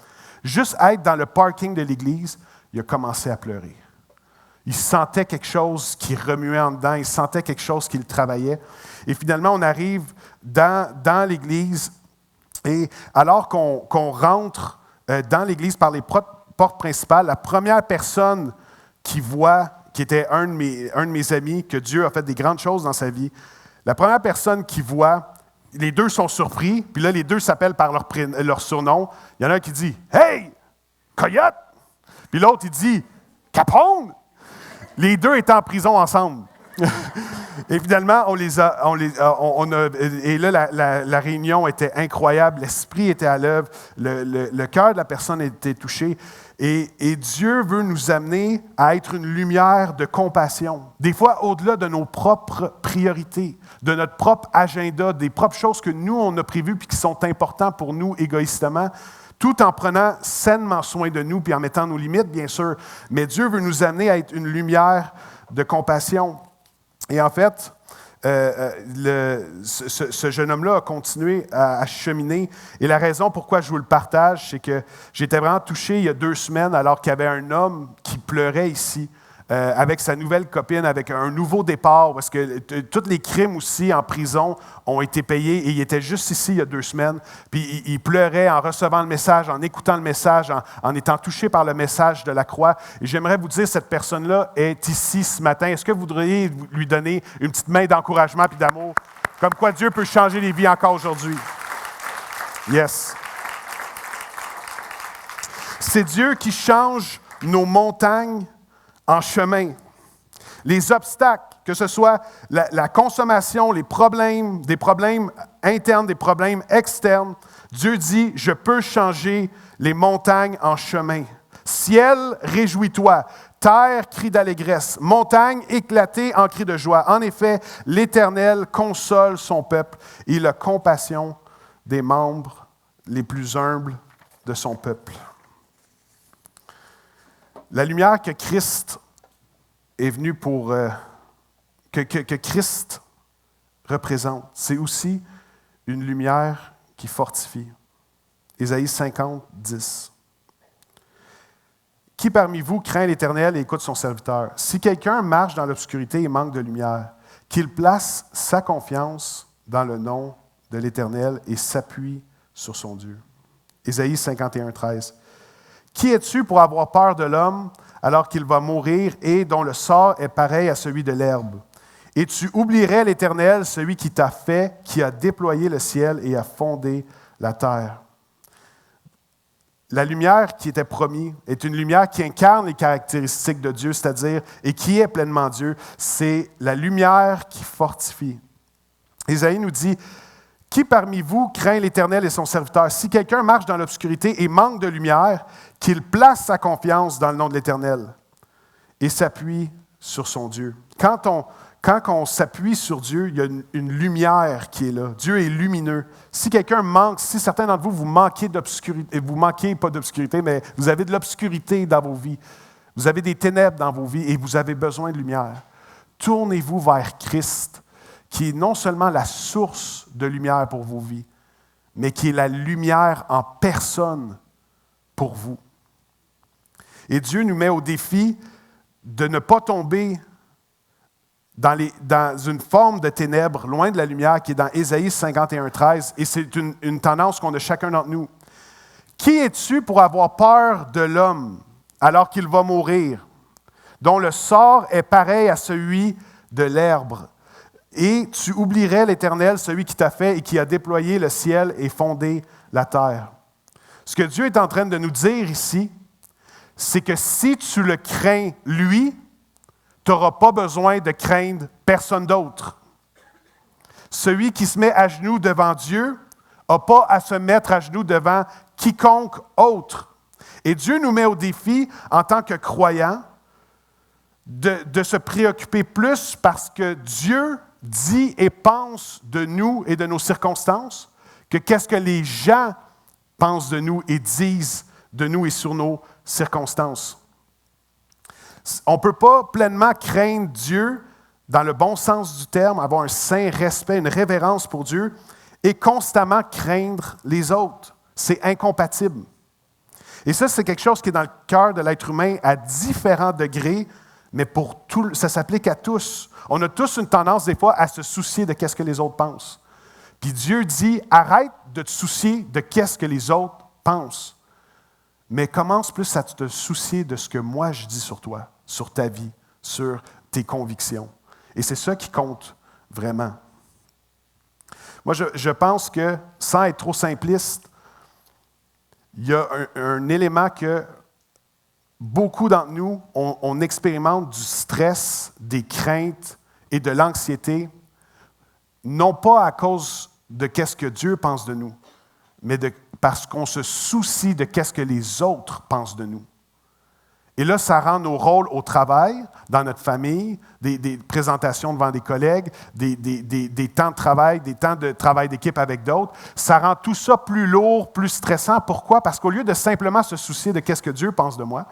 Juste être dans le parking de l'église, il a commencé à pleurer. Il sentait quelque chose qui remuait en dedans, il sentait quelque chose qui le travaillait. Et finalement, on arrive dans l'église, et alors qu'on rentre dans l'église par les portes principales, la première personne qui voit, qui était un de mes amis, que Dieu a fait des grandes choses dans sa vie, la première personne qui voit, les deux sont surpris, puis là, les deux s'appellent par leur surnom. Il y en a un qui dit « Hey, Coyote! » Puis l'autre, il dit « Capone! » Les deux étaient en prison ensemble. Et finalement, et là, la réunion était incroyable, l'esprit était à l'œuvre, le cœur de la personne était touché. Et Dieu veut nous amener à être une lumière de compassion. Des fois, au-delà de nos propres priorités, de notre propre agenda, des propres choses que nous, on a prévues et qui sont importantes pour nous égoïstement, tout en prenant sainement soin de nous puis en mettant nos limites, bien sûr. Mais Dieu veut nous amener à être une lumière de compassion. Et en fait, ce jeune homme-là a continué à cheminer. Et la raison pourquoi je vous le partage, c'est que j'étais vraiment touché il y a 2 semaines alors qu'il y avait un homme qui pleurait ici avec sa nouvelle copine, avec un nouveau départ, parce que tous les crimes aussi en prison ont été payés et il était juste ici il y a 2 semaines. Puis il pleurait en recevant le message, en écoutant le message, en étant touché par le message de la croix. Et j'aimerais vous dire, cette personne-là est ici ce matin. Est-ce que vous voudriez lui donner une petite main d'encouragement et d'amour? Comme quoi Dieu peut changer les vies encore aujourd'hui. Yes. C'est Dieu qui change nos montagnes en chemin. Les obstacles, que ce soit la consommation, les problèmes, des problèmes internes, des problèmes externes, Dieu dit, je peux changer les montagnes en chemin. Ciel, réjouis-toi. Terre, crie d'allégresse. Montagne, éclatée en cris de joie. En effet, l'Éternel console son peuple et il a compassion des membres les plus humbles de son peuple. La lumière que Christ est venu pour... que Christ représente, c'est aussi une lumière qui fortifie. Ésaïe 50, 10. Qui parmi vous craint l'Éternel et écoute son serviteur? Si quelqu'un marche dans l'obscurité et manque de lumière, qu'il place sa confiance dans le nom de l'Éternel et s'appuie sur son Dieu. Ésaïe 51, 13. Qui es-tu pour avoir peur de l'homme alors qu'il va mourir et dont le sort est pareil à celui de l'herbe? Et tu oublierais l'Éternel, celui qui t'a fait, qui a déployé le ciel et a fondé la terre. La lumière qui était promise est une lumière qui incarne les caractéristiques de Dieu, c'est-à-dire, et qui est pleinement Dieu. C'est la lumière qui fortifie. Ésaïe nous dit, « Qui parmi vous craint l'Éternel et son serviteur? Si quelqu'un marche dans l'obscurité et manque de lumière, qu'il place sa confiance dans le nom de l'Éternel et s'appuie sur son Dieu. » Quand on s'appuie sur Dieu, il y a une lumière qui est là. Dieu est lumineux. Si quelqu'un manque, si certains d'entre vous, vous manquez d'obscurité, vous manquez pas d'obscurité, mais vous avez de l'obscurité dans vos vies, vous avez des ténèbres dans vos vies et vous avez besoin de lumière, tournez-vous vers Christ, qui est non seulement la source de lumière pour vos vies, mais qui est la lumière en personne pour vous. Et Dieu nous met au défi de ne pas tomber dans une forme de ténèbres, loin de la lumière, qui est dans Ésaïe 51, 13, et c'est une tendance qu'on a chacun d'entre nous. Qui es-tu pour avoir peur de l'homme alors qu'il va mourir, dont le sort est pareil à celui de l'herbe? Et tu oublierais l'Éternel, celui qui t'a fait et qui a déployé le ciel et fondé la terre. Ce que Dieu est en train de nous dire ici, c'est que si tu le crains, lui, tu n'auras pas besoin de craindre personne d'autre. Celui qui se met à genoux devant Dieu n'a pas à se mettre à genoux devant quiconque autre. Et Dieu nous met au défi, en tant que croyants, de se préoccuper plus parce que Dieu dit et pense de nous et de nos circonstances que qu'est-ce que les gens pensent de nous et disent de nous et sur nos circonstances. On ne peut pas pleinement craindre Dieu dans le bon sens du terme, avoir un saint respect, une révérence pour Dieu et constamment craindre les autres. C'est incompatible. Et ça, c'est quelque chose qui est dans le cœur de l'être humain à différents degrés, mais pour tout, ça s'applique à tous. On a tous une tendance, des fois, à se soucier de qu'est-ce que les autres pensent. Puis Dieu dit, arrête de te soucier de qu'est-ce que les autres pensent, mais commence plus à te soucier de ce que moi je dis sur toi, sur ta vie, sur tes convictions. Et c'est ça qui compte vraiment. Moi, je pense que, sans être trop simpliste, il y a un élément que beaucoup d'entre nous, on expérimente du stress, des craintes et de l'anxiété, non pas à cause de qu'est-ce que Dieu pense de nous, mais parce qu'on se soucie de qu'est-ce que les autres pensent de nous. Et là, ça rend nos rôles au travail, dans notre famille, des présentations devant des collègues, des temps de travail, des temps de travail d'équipe avec d'autres. Ça rend tout ça plus lourd, plus stressant. Pourquoi? Parce qu'au lieu de simplement se soucier de qu'est-ce que Dieu pense de moi,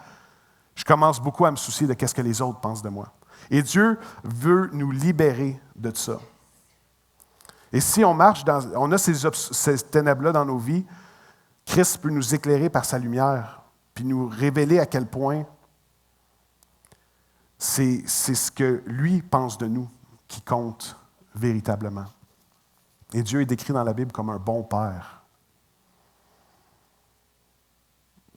je commence beaucoup à me soucier de qu'est-ce que les autres pensent de moi. Et Dieu veut nous libérer de ça. Et si on marche on a ces ténèbres-là dans nos vies, Christ peut nous éclairer par sa lumière, puis nous révéler à quel point C'est ce que lui pense de nous qui compte véritablement. Et Dieu est décrit dans la Bible comme un bon père.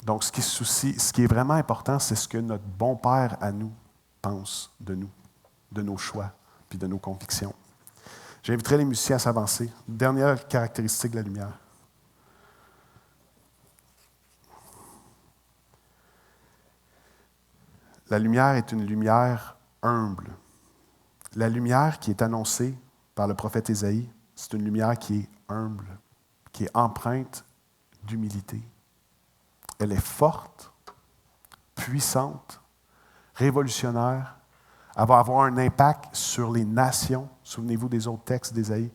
Donc, ce qui est vraiment important, c'est ce que notre bon père à nous pense de nous, de nos choix, puis de nos convictions. J'inviterai les musiciens à s'avancer. Dernière caractéristique de la lumière. La lumière est une lumière humble. La lumière qui est annoncée par le prophète Ésaïe, c'est une lumière qui est humble, qui est empreinte d'humilité. Elle est forte, puissante, révolutionnaire. Elle va avoir un impact sur les nations. Souvenez-vous des autres textes d'Ésaïe,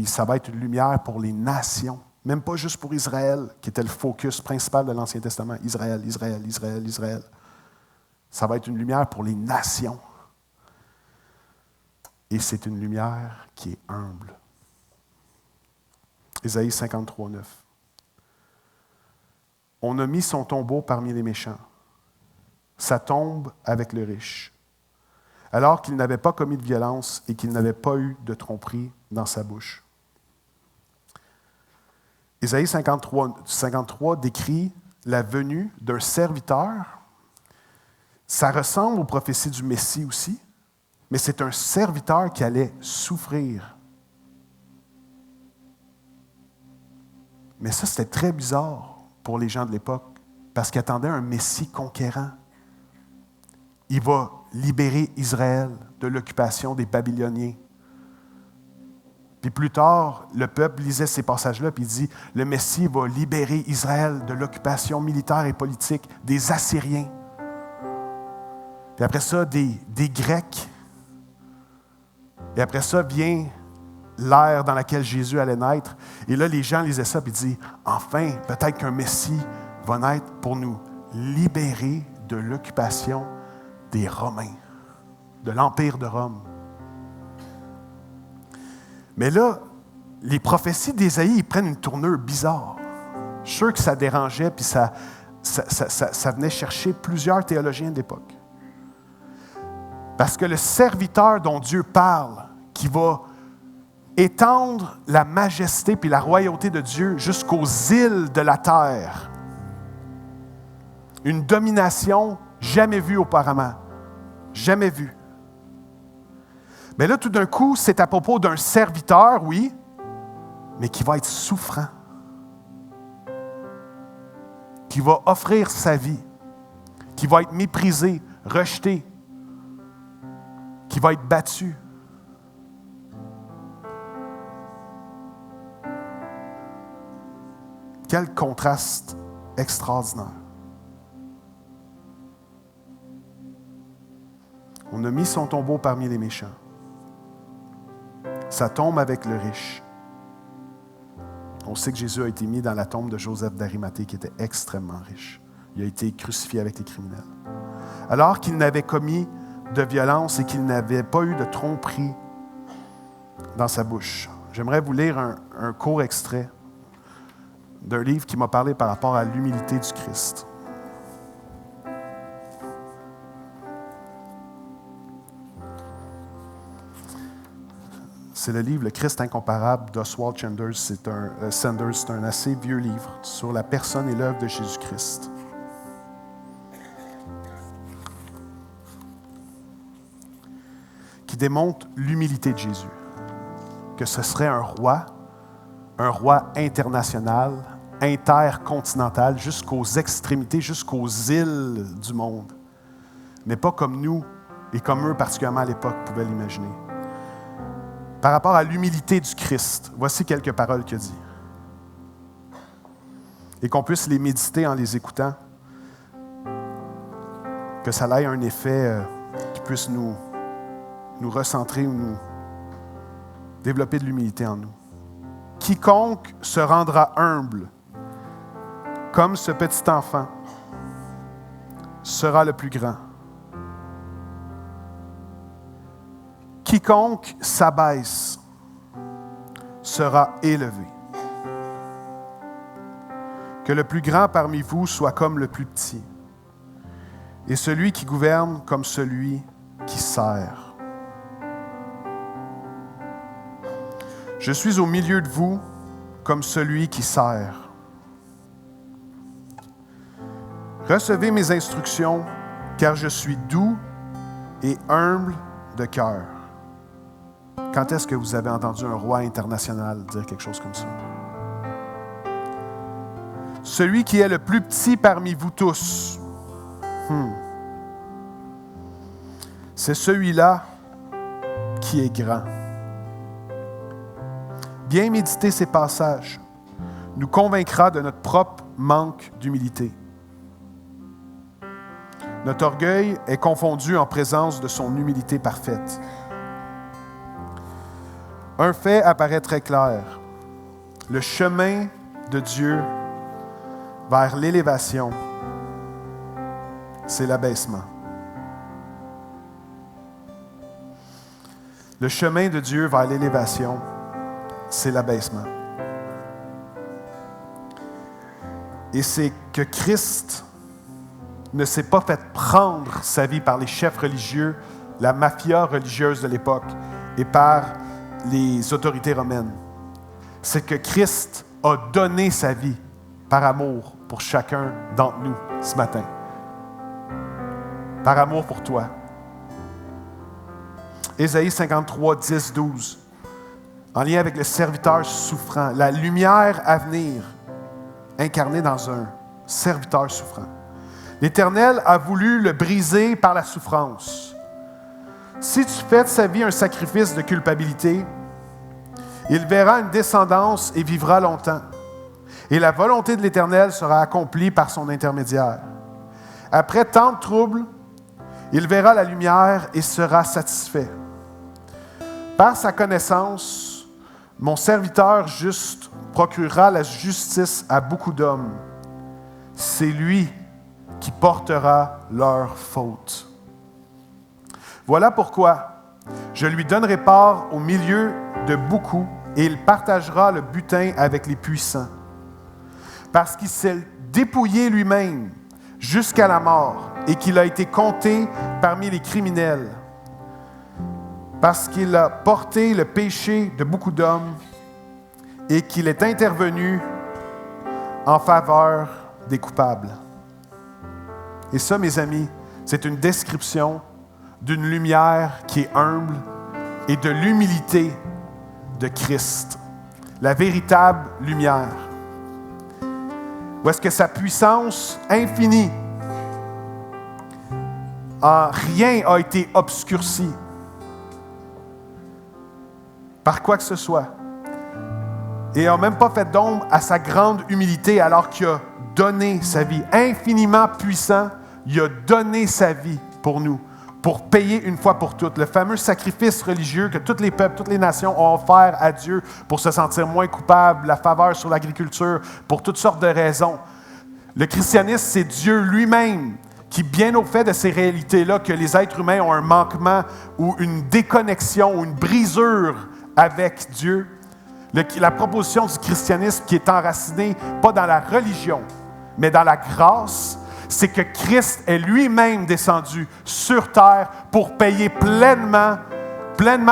ça va être une lumière pour les nations, même pas juste pour Israël, qui était le focus principal de l'Ancien Testament. Israël, Israël, Israël, Israël. Ça va être une lumière pour les nations. Et c'est une lumière qui est humble. Ésaïe 53, 9. On a mis son tombeau parmi les méchants, sa tombe avec le riche, alors qu'il n'avait pas commis de violence et qu'il n'avait pas eu de tromperie dans sa bouche. Ésaïe 53 décrit la venue d'un serviteur. Ça ressemble aux prophéties du Messie aussi, mais c'est un serviteur qui allait souffrir. Mais ça, c'était très bizarre pour les gens de l'époque, parce qu'ils attendaient un Messie conquérant. Il va libérer Israël de l'occupation des Babyloniens. Puis plus tard, le peuple lisait ces passages-là, puis il dit, le Messie va libérer Israël de l'occupation militaire et politique des Assyriens. Puis après ça, des Grecs. Et après ça vient l'ère dans laquelle Jésus allait naître. Et là, les gens lisaient ça et disaient, enfin, peut-être qu'un Messie va naître pour nous libérer de l'occupation des Romains, de l'Empire de Rome. Mais là, les prophéties d'Ésaïe prennent une tournure bizarre. Je suis sûr que ça dérangeait, puis ça venait chercher plusieurs théologiens de l'époque. Parce que le serviteur dont Dieu parle, qui va étendre la majesté puis la royauté de Dieu jusqu'aux îles de la terre, une domination jamais vue auparavant, jamais vue. Mais là, tout d'un coup, c'est à propos d'un serviteur, oui, mais qui va être souffrant, qui va offrir sa vie, qui va être méprisé, rejeté, qui va être battu. Quel contraste extraordinaire. On a mis son tombeau parmi les méchants. Sa tombe avec le riche. On sait que Jésus a été mis dans la tombe de Joseph d'Arimathée, qui était extrêmement riche. Il a été crucifié avec les criminels. Alors qu'il n'avait commis de violence et qu'il n'avait pas eu de tromperie dans sa bouche. J'aimerais vous lire un court extrait d'un livre qui m'a parlé par rapport à l'humilité du Christ. C'est le livre « Le Christ incomparable » d'Oswald Sanders. C'est un assez vieux livre sur la personne et l'œuvre de Jésus-Christ. Qui démontre l'humilité de Jésus. Que ce serait un roi international, intercontinental, jusqu'aux extrémités, jusqu'aux îles du monde. Mais pas comme nous, et comme eux particulièrement à l'époque pouvaient l'imaginer. Par rapport à l'humilité du Christ, voici quelques paroles qu'il a dit. Et qu'on puisse les méditer en les écoutant, que ça ait un effet qui puisse nous recentrer ou nous développer de l'humilité en nous. Quiconque se rendra humble, comme ce petit enfant, sera le plus grand. Quiconque s'abaisse sera élevé. Que le plus grand parmi vous soit comme le plus petit, et celui qui gouverne comme celui qui sert. Je suis au milieu de vous comme celui qui sert. Recevez mes instructions, car je suis doux et humble de cœur. Quand est-ce que vous avez entendu un roi international dire quelque chose comme ça? Celui qui est le plus petit parmi vous tous, c'est celui-là qui est grand. Bien méditer ces passages nous convaincra de notre propre manque d'humilité. Notre orgueil est confondu en présence de son humilité parfaite. Un fait apparaît très clair. Le chemin de Dieu vers l'élévation, c'est l'abaissement. Le chemin de Dieu vers l'élévation, c'est l'abaissement. Et c'est que Christ ne s'est pas fait prendre sa vie par les chefs religieux, la mafia religieuse de l'époque et par les autorités romaines. C'est que Christ a donné sa vie par amour pour chacun d'entre nous ce matin. Par amour pour toi. Ésaïe 53, 10, 12. En lien avec le serviteur souffrant, la lumière à venir, incarnée dans un serviteur souffrant. L'Éternel a voulu le briser par la souffrance. Si tu fais de sa vie un sacrifice de culpabilité, il verra une descendance et vivra longtemps. Et la volonté de l'Éternel sera accomplie par son intermédiaire. Après tant de troubles, il verra la lumière et sera satisfait. Par sa connaissance, mon serviteur juste procurera la justice à beaucoup d'hommes. C'est lui qui portera leurs fautes. Voilà pourquoi je lui donnerai part au milieu de beaucoup et il partagera le butin avec les puissants. Parce qu'il s'est dépouillé lui-même jusqu'à la mort et qu'il a été compté parmi les criminels. Parce qu'il a porté le péché de beaucoup d'hommes et qu'il est intervenu en faveur des coupables. Et ça, mes amis, c'est une description d'une lumière qui est humble et de l'humilité de Christ. La véritable lumière. Où est-ce que sa puissance infinie, en rien a été obscurci par quoi que ce soit. Et n'a même pas fait d'ombre à sa grande humilité alors qu'il a donné sa vie. Infiniment puissant, il a donné sa vie pour nous, pour payer une fois pour toutes. Le fameux sacrifice religieux que tous les peuples, toutes les nations ont offert à Dieu pour se sentir moins coupables, la faveur sur l'agriculture, pour toutes sortes de raisons. Le christianisme, c'est Dieu lui-même qui, bien au fait de ces réalités-là, que les êtres humains ont un manquement ou une déconnexion ou une brisure avec Dieu, la proposition du christianisme qui est enracinée, pas dans la religion, mais dans la grâce, c'est que Christ est lui-même descendu sur terre pour payer pleinement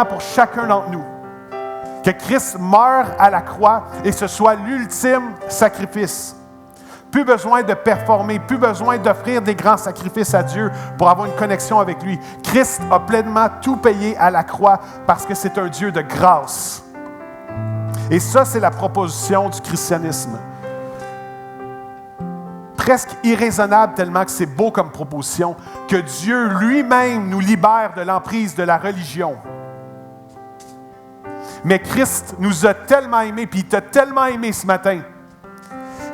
pour chacun d'entre nous. Que Christ meure à la croix et ce soit l'ultime sacrifice. Plus besoin de performer, plus besoin d'offrir des grands sacrifices à Dieu pour avoir une connexion avec lui. Christ a pleinement tout payé à la croix parce que c'est un Dieu de grâce. Et ça, c'est la proposition du christianisme. Presque irraisonnable tellement que c'est beau comme proposition, que Dieu lui-même nous libère de l'emprise de la religion. Mais Christ nous a tellement aimés, puis il t'a tellement aimé ce matin,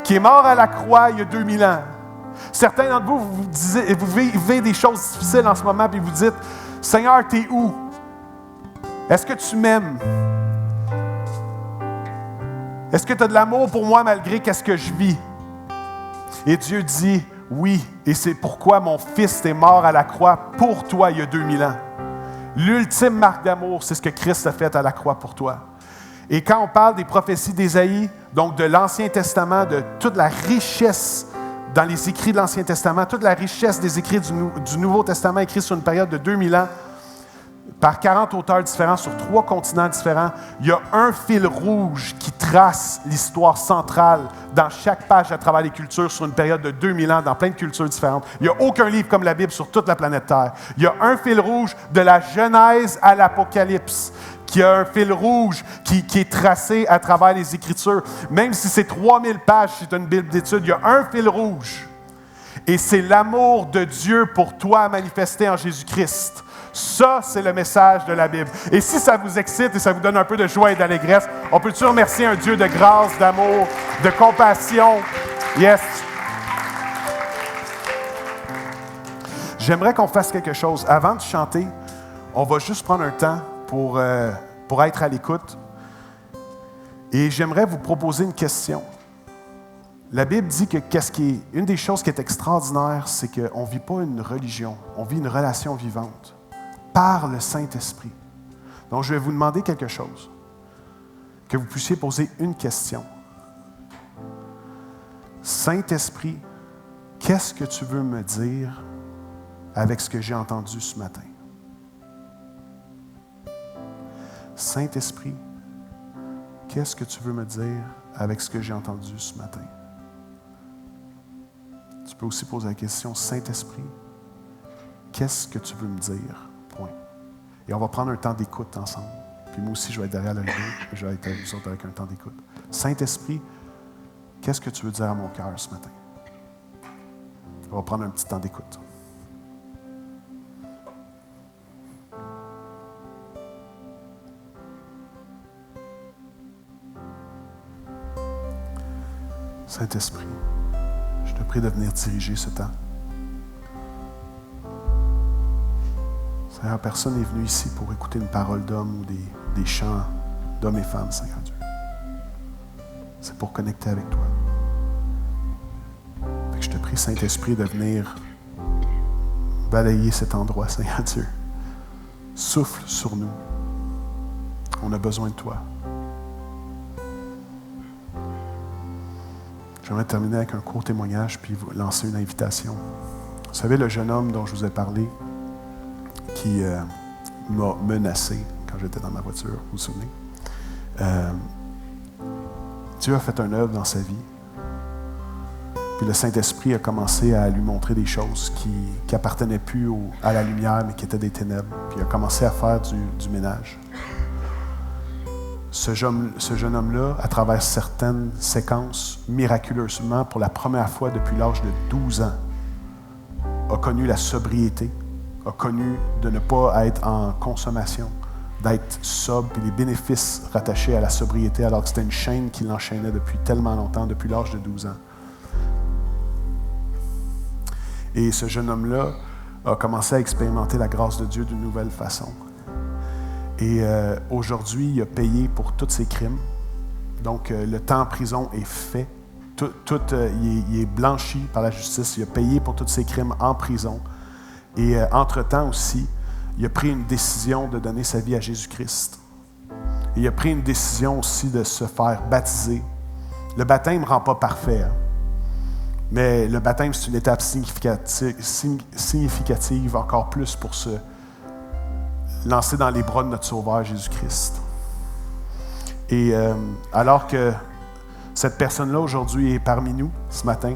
qui est mort à la croix il y a 2000 ans. Certains d'entre vous, vous vivez des choses difficiles en ce moment, puis vous dites, « Seigneur, t'es où? Est-ce que tu m'aimes? Est-ce que tu as de l'amour pour moi malgré qu'est-ce que je vis? » Et Dieu dit, « Oui, et c'est pourquoi mon Fils est mort à la croix pour toi il y a 2000 ans. » L'ultime marque d'amour, c'est ce que Christ a fait à la croix pour toi. Et quand on parle des prophéties d'Ésaïe, donc de l'Ancien Testament, de toute la richesse dans les écrits de l'Ancien Testament, toute la richesse des écrits du Nouveau Testament écrits sur une période de 2000 ans, par 40 auteurs différents sur 3 continents différents, il y a un fil rouge qui trace l'histoire centrale dans chaque page à travers les cultures sur une période de 2000 ans, dans plein de cultures différentes. Il n'y a aucun livre comme la Bible sur toute la planète Terre. Il y a un fil rouge de la Genèse à l'Apocalypse, qui a un fil rouge qui est tracé à travers les Écritures. Même si c'est 3000 pages, c'est une Bible d'études, il y a un fil rouge. Et c'est l'amour de Dieu pour toi manifesté en Jésus-Christ. Ça, c'est le message de la Bible. Et si ça vous excite et ça vous donne un peu de joie et d'allégresse, on peut-tu remercier un Dieu de grâce, d'amour, de compassion? Yes! J'aimerais qu'on fasse quelque chose. Avant de chanter, on va juste prendre un temps pour être à l'écoute. Et j'aimerais vous proposer une question. La Bible dit que une des choses qui est extraordinaire, c'est qu'on ne vit pas une religion, on vit une relation vivante par le Saint-Esprit. Donc, je vais vous demander quelque chose, que vous puissiez poser une question. Saint-Esprit, qu'est-ce que tu veux me dire avec ce que j'ai entendu ce matin? Saint-Esprit, qu'est-ce que tu veux me dire avec ce que j'ai entendu ce matin? Tu peux aussi poser la question, Saint-Esprit, qu'est-ce que tu veux me dire? Point. Et on va prendre un temps d'écoute ensemble. Puis moi aussi, je vais être derrière le rideau, je vais être avec vous autres avec un temps d'écoute. Saint-Esprit, qu'est-ce que tu veux dire à mon cœur ce matin? On va prendre un petit temps d'écoute. Saint-Esprit, je te prie de venir diriger ce temps. Seigneur, personne n'est venu ici pour écouter une parole d'homme ou des chants d'hommes et femmes, Seigneur Dieu. C'est pour connecter avec toi. Fait que je te prie, Saint-Esprit, de venir balayer cet endroit, Seigneur Dieu. Souffle sur nous. On a besoin de toi. J'aimerais terminer avec un court témoignage puis vous lancer une invitation. Vous savez, le jeune homme dont je vous ai parlé, qui m'a menacé quand j'étais dans ma voiture, vous vous souvenez? Dieu a fait un œuvre dans sa vie. Puis le Saint-Esprit a commencé à lui montrer des choses qui n'appartenaient plus à la lumière, mais qui étaient des ténèbres. Puis il a commencé à faire du ménage. Ce jeune homme-là, à travers certaines séquences, miraculeusement, pour la première fois depuis l'âge de 12 ans, a connu la sobriété, a connu de ne pas être en consommation, d'être sobre, puis les bénéfices rattachés à la sobriété, alors que c'était une chaîne qui l'enchaînait depuis tellement longtemps, depuis l'âge de 12 ans. Et ce jeune homme-là a commencé à expérimenter la grâce de Dieu d'une nouvelle façon. Et aujourd'hui, il a payé pour tous ses crimes. Donc, le temps en prison est fait. Il est blanchi par la justice. Il a payé pour tous ses crimes en prison. Et entre-temps aussi, il a pris une décision de donner sa vie à Jésus-Christ. Et il a pris une décision aussi de se faire baptiser. Le baptême ne rend pas parfait, hein? Mais le baptême, c'est une étape significative encore plus pour se lancer dans les bras de notre Sauveur Jésus-Christ. Et alors que cette personne-là aujourd'hui est parmi nous ce matin,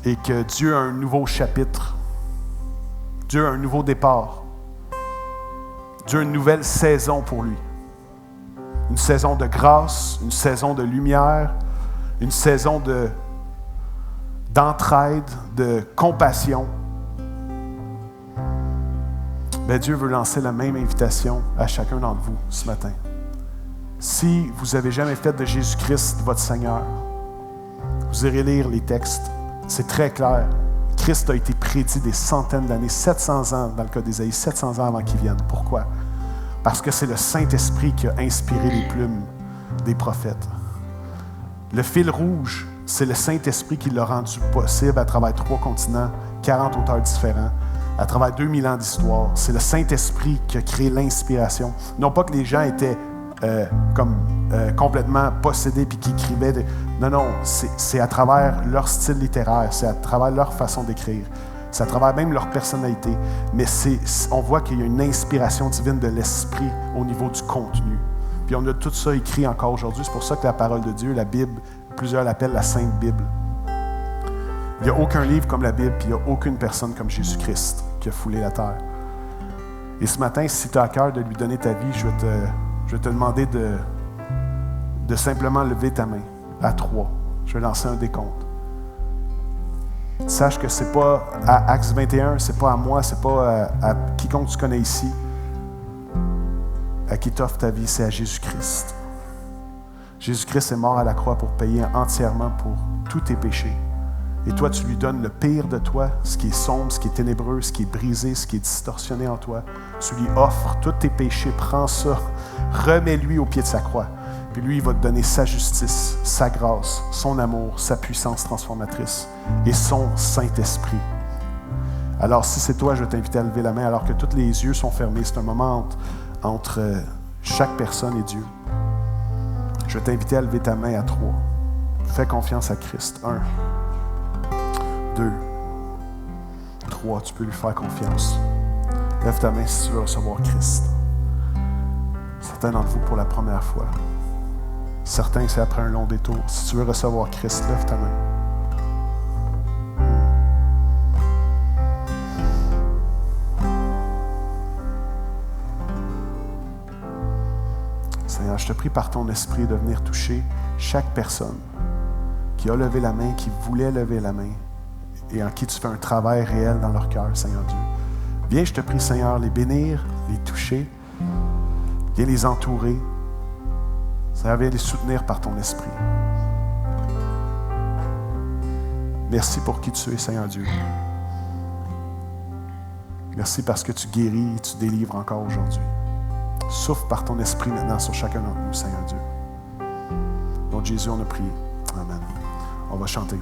et que Dieu a un nouveau chapitre, Dieu a un nouveau départ, Dieu a une nouvelle saison pour lui. Une saison de grâce, une saison de lumière, une saison d'entraide, de compassion. Mais Dieu veut lancer la même invitation à chacun d'entre vous ce matin. Si vous n'avez jamais fait de Jésus-Christ votre Seigneur, vous irez lire les textes. C'est très clair. Christ a été prédit des centaines d'années, 700 ans dans le cas d'Ésaïe, 700 ans avant qu'il vienne. Pourquoi? Parce que c'est le Saint-Esprit qui a inspiré les plumes des prophètes. Le fil rouge, c'est le Saint-Esprit qui l'a rendu possible à travers 3 continents, 40 auteurs différents, à travers 2000 ans d'histoire. C'est le Saint-Esprit qui a créé l'inspiration. Non pas que les gens étaient complètement possédés puis qui écrivaient. Non, c'est à travers leur style littéraire, c'est à travers leur façon d'écrire, c'est à travers même leur personnalité. Mais on voit qu'il y a une inspiration divine de l'esprit au niveau du contenu. Puis on a tout ça écrit encore aujourd'hui. C'est pour ça que la parole de Dieu, la Bible, plusieurs l'appellent la Sainte Bible. Il n'y a aucun livre comme la Bible, puis il n'y a aucune personne comme Jésus-Christ qui a foulé la terre. Et ce matin, si tu as à cœur de lui donner ta vie, je vais te demander de simplement lever ta main à 3. Je vais lancer un décompte. Sache que ce n'est pas à Acts 21, ce n'est pas à moi, ce n'est pas à quiconque tu connais ici, à qui t'offre ta vie, c'est à Jésus-Christ. Jésus-Christ est mort à la croix pour payer entièrement pour tous tes péchés. Et toi, tu lui donnes le pire de toi, ce qui est sombre, ce qui est ténébreux, ce qui est brisé, ce qui est distorsionné en toi. Tu lui offres tous tes péchés, prends ça, remets-lui au pied de sa croix. Puis lui, il va te donner sa justice, sa grâce, son amour, sa puissance transformatrice et son Saint-Esprit. Alors, si c'est toi, je vais t'inviter à lever la main alors que tous les yeux sont fermés. C'est un moment entre chaque personne et Dieu. Je vais t'inviter à lever ta main à 3. Fais confiance à Christ. 1, 2, 3, tu peux lui faire confiance. Lève ta main si tu veux recevoir Christ. Certains d'entre vous pour la première fois. Certains, c'est après un long détour. Si tu veux recevoir Christ, lève ta main. Seigneur, je te prie par ton esprit de venir toucher chaque personne qui a levé la main, qui voulait lever la main et en qui tu fais un travail réel dans leur cœur, Seigneur Dieu. Viens, je te prie, Seigneur, les bénir, les toucher. Viens les entourer. Seigneur, viens les soutenir par ton esprit. Merci pour qui tu es, Seigneur Dieu. Merci parce que tu guéris et tu délivres encore aujourd'hui. Souffle par ton esprit maintenant sur chacun d'entre nous, Seigneur Dieu. Au nom de Jésus, on a prié. Amen. On va chanter.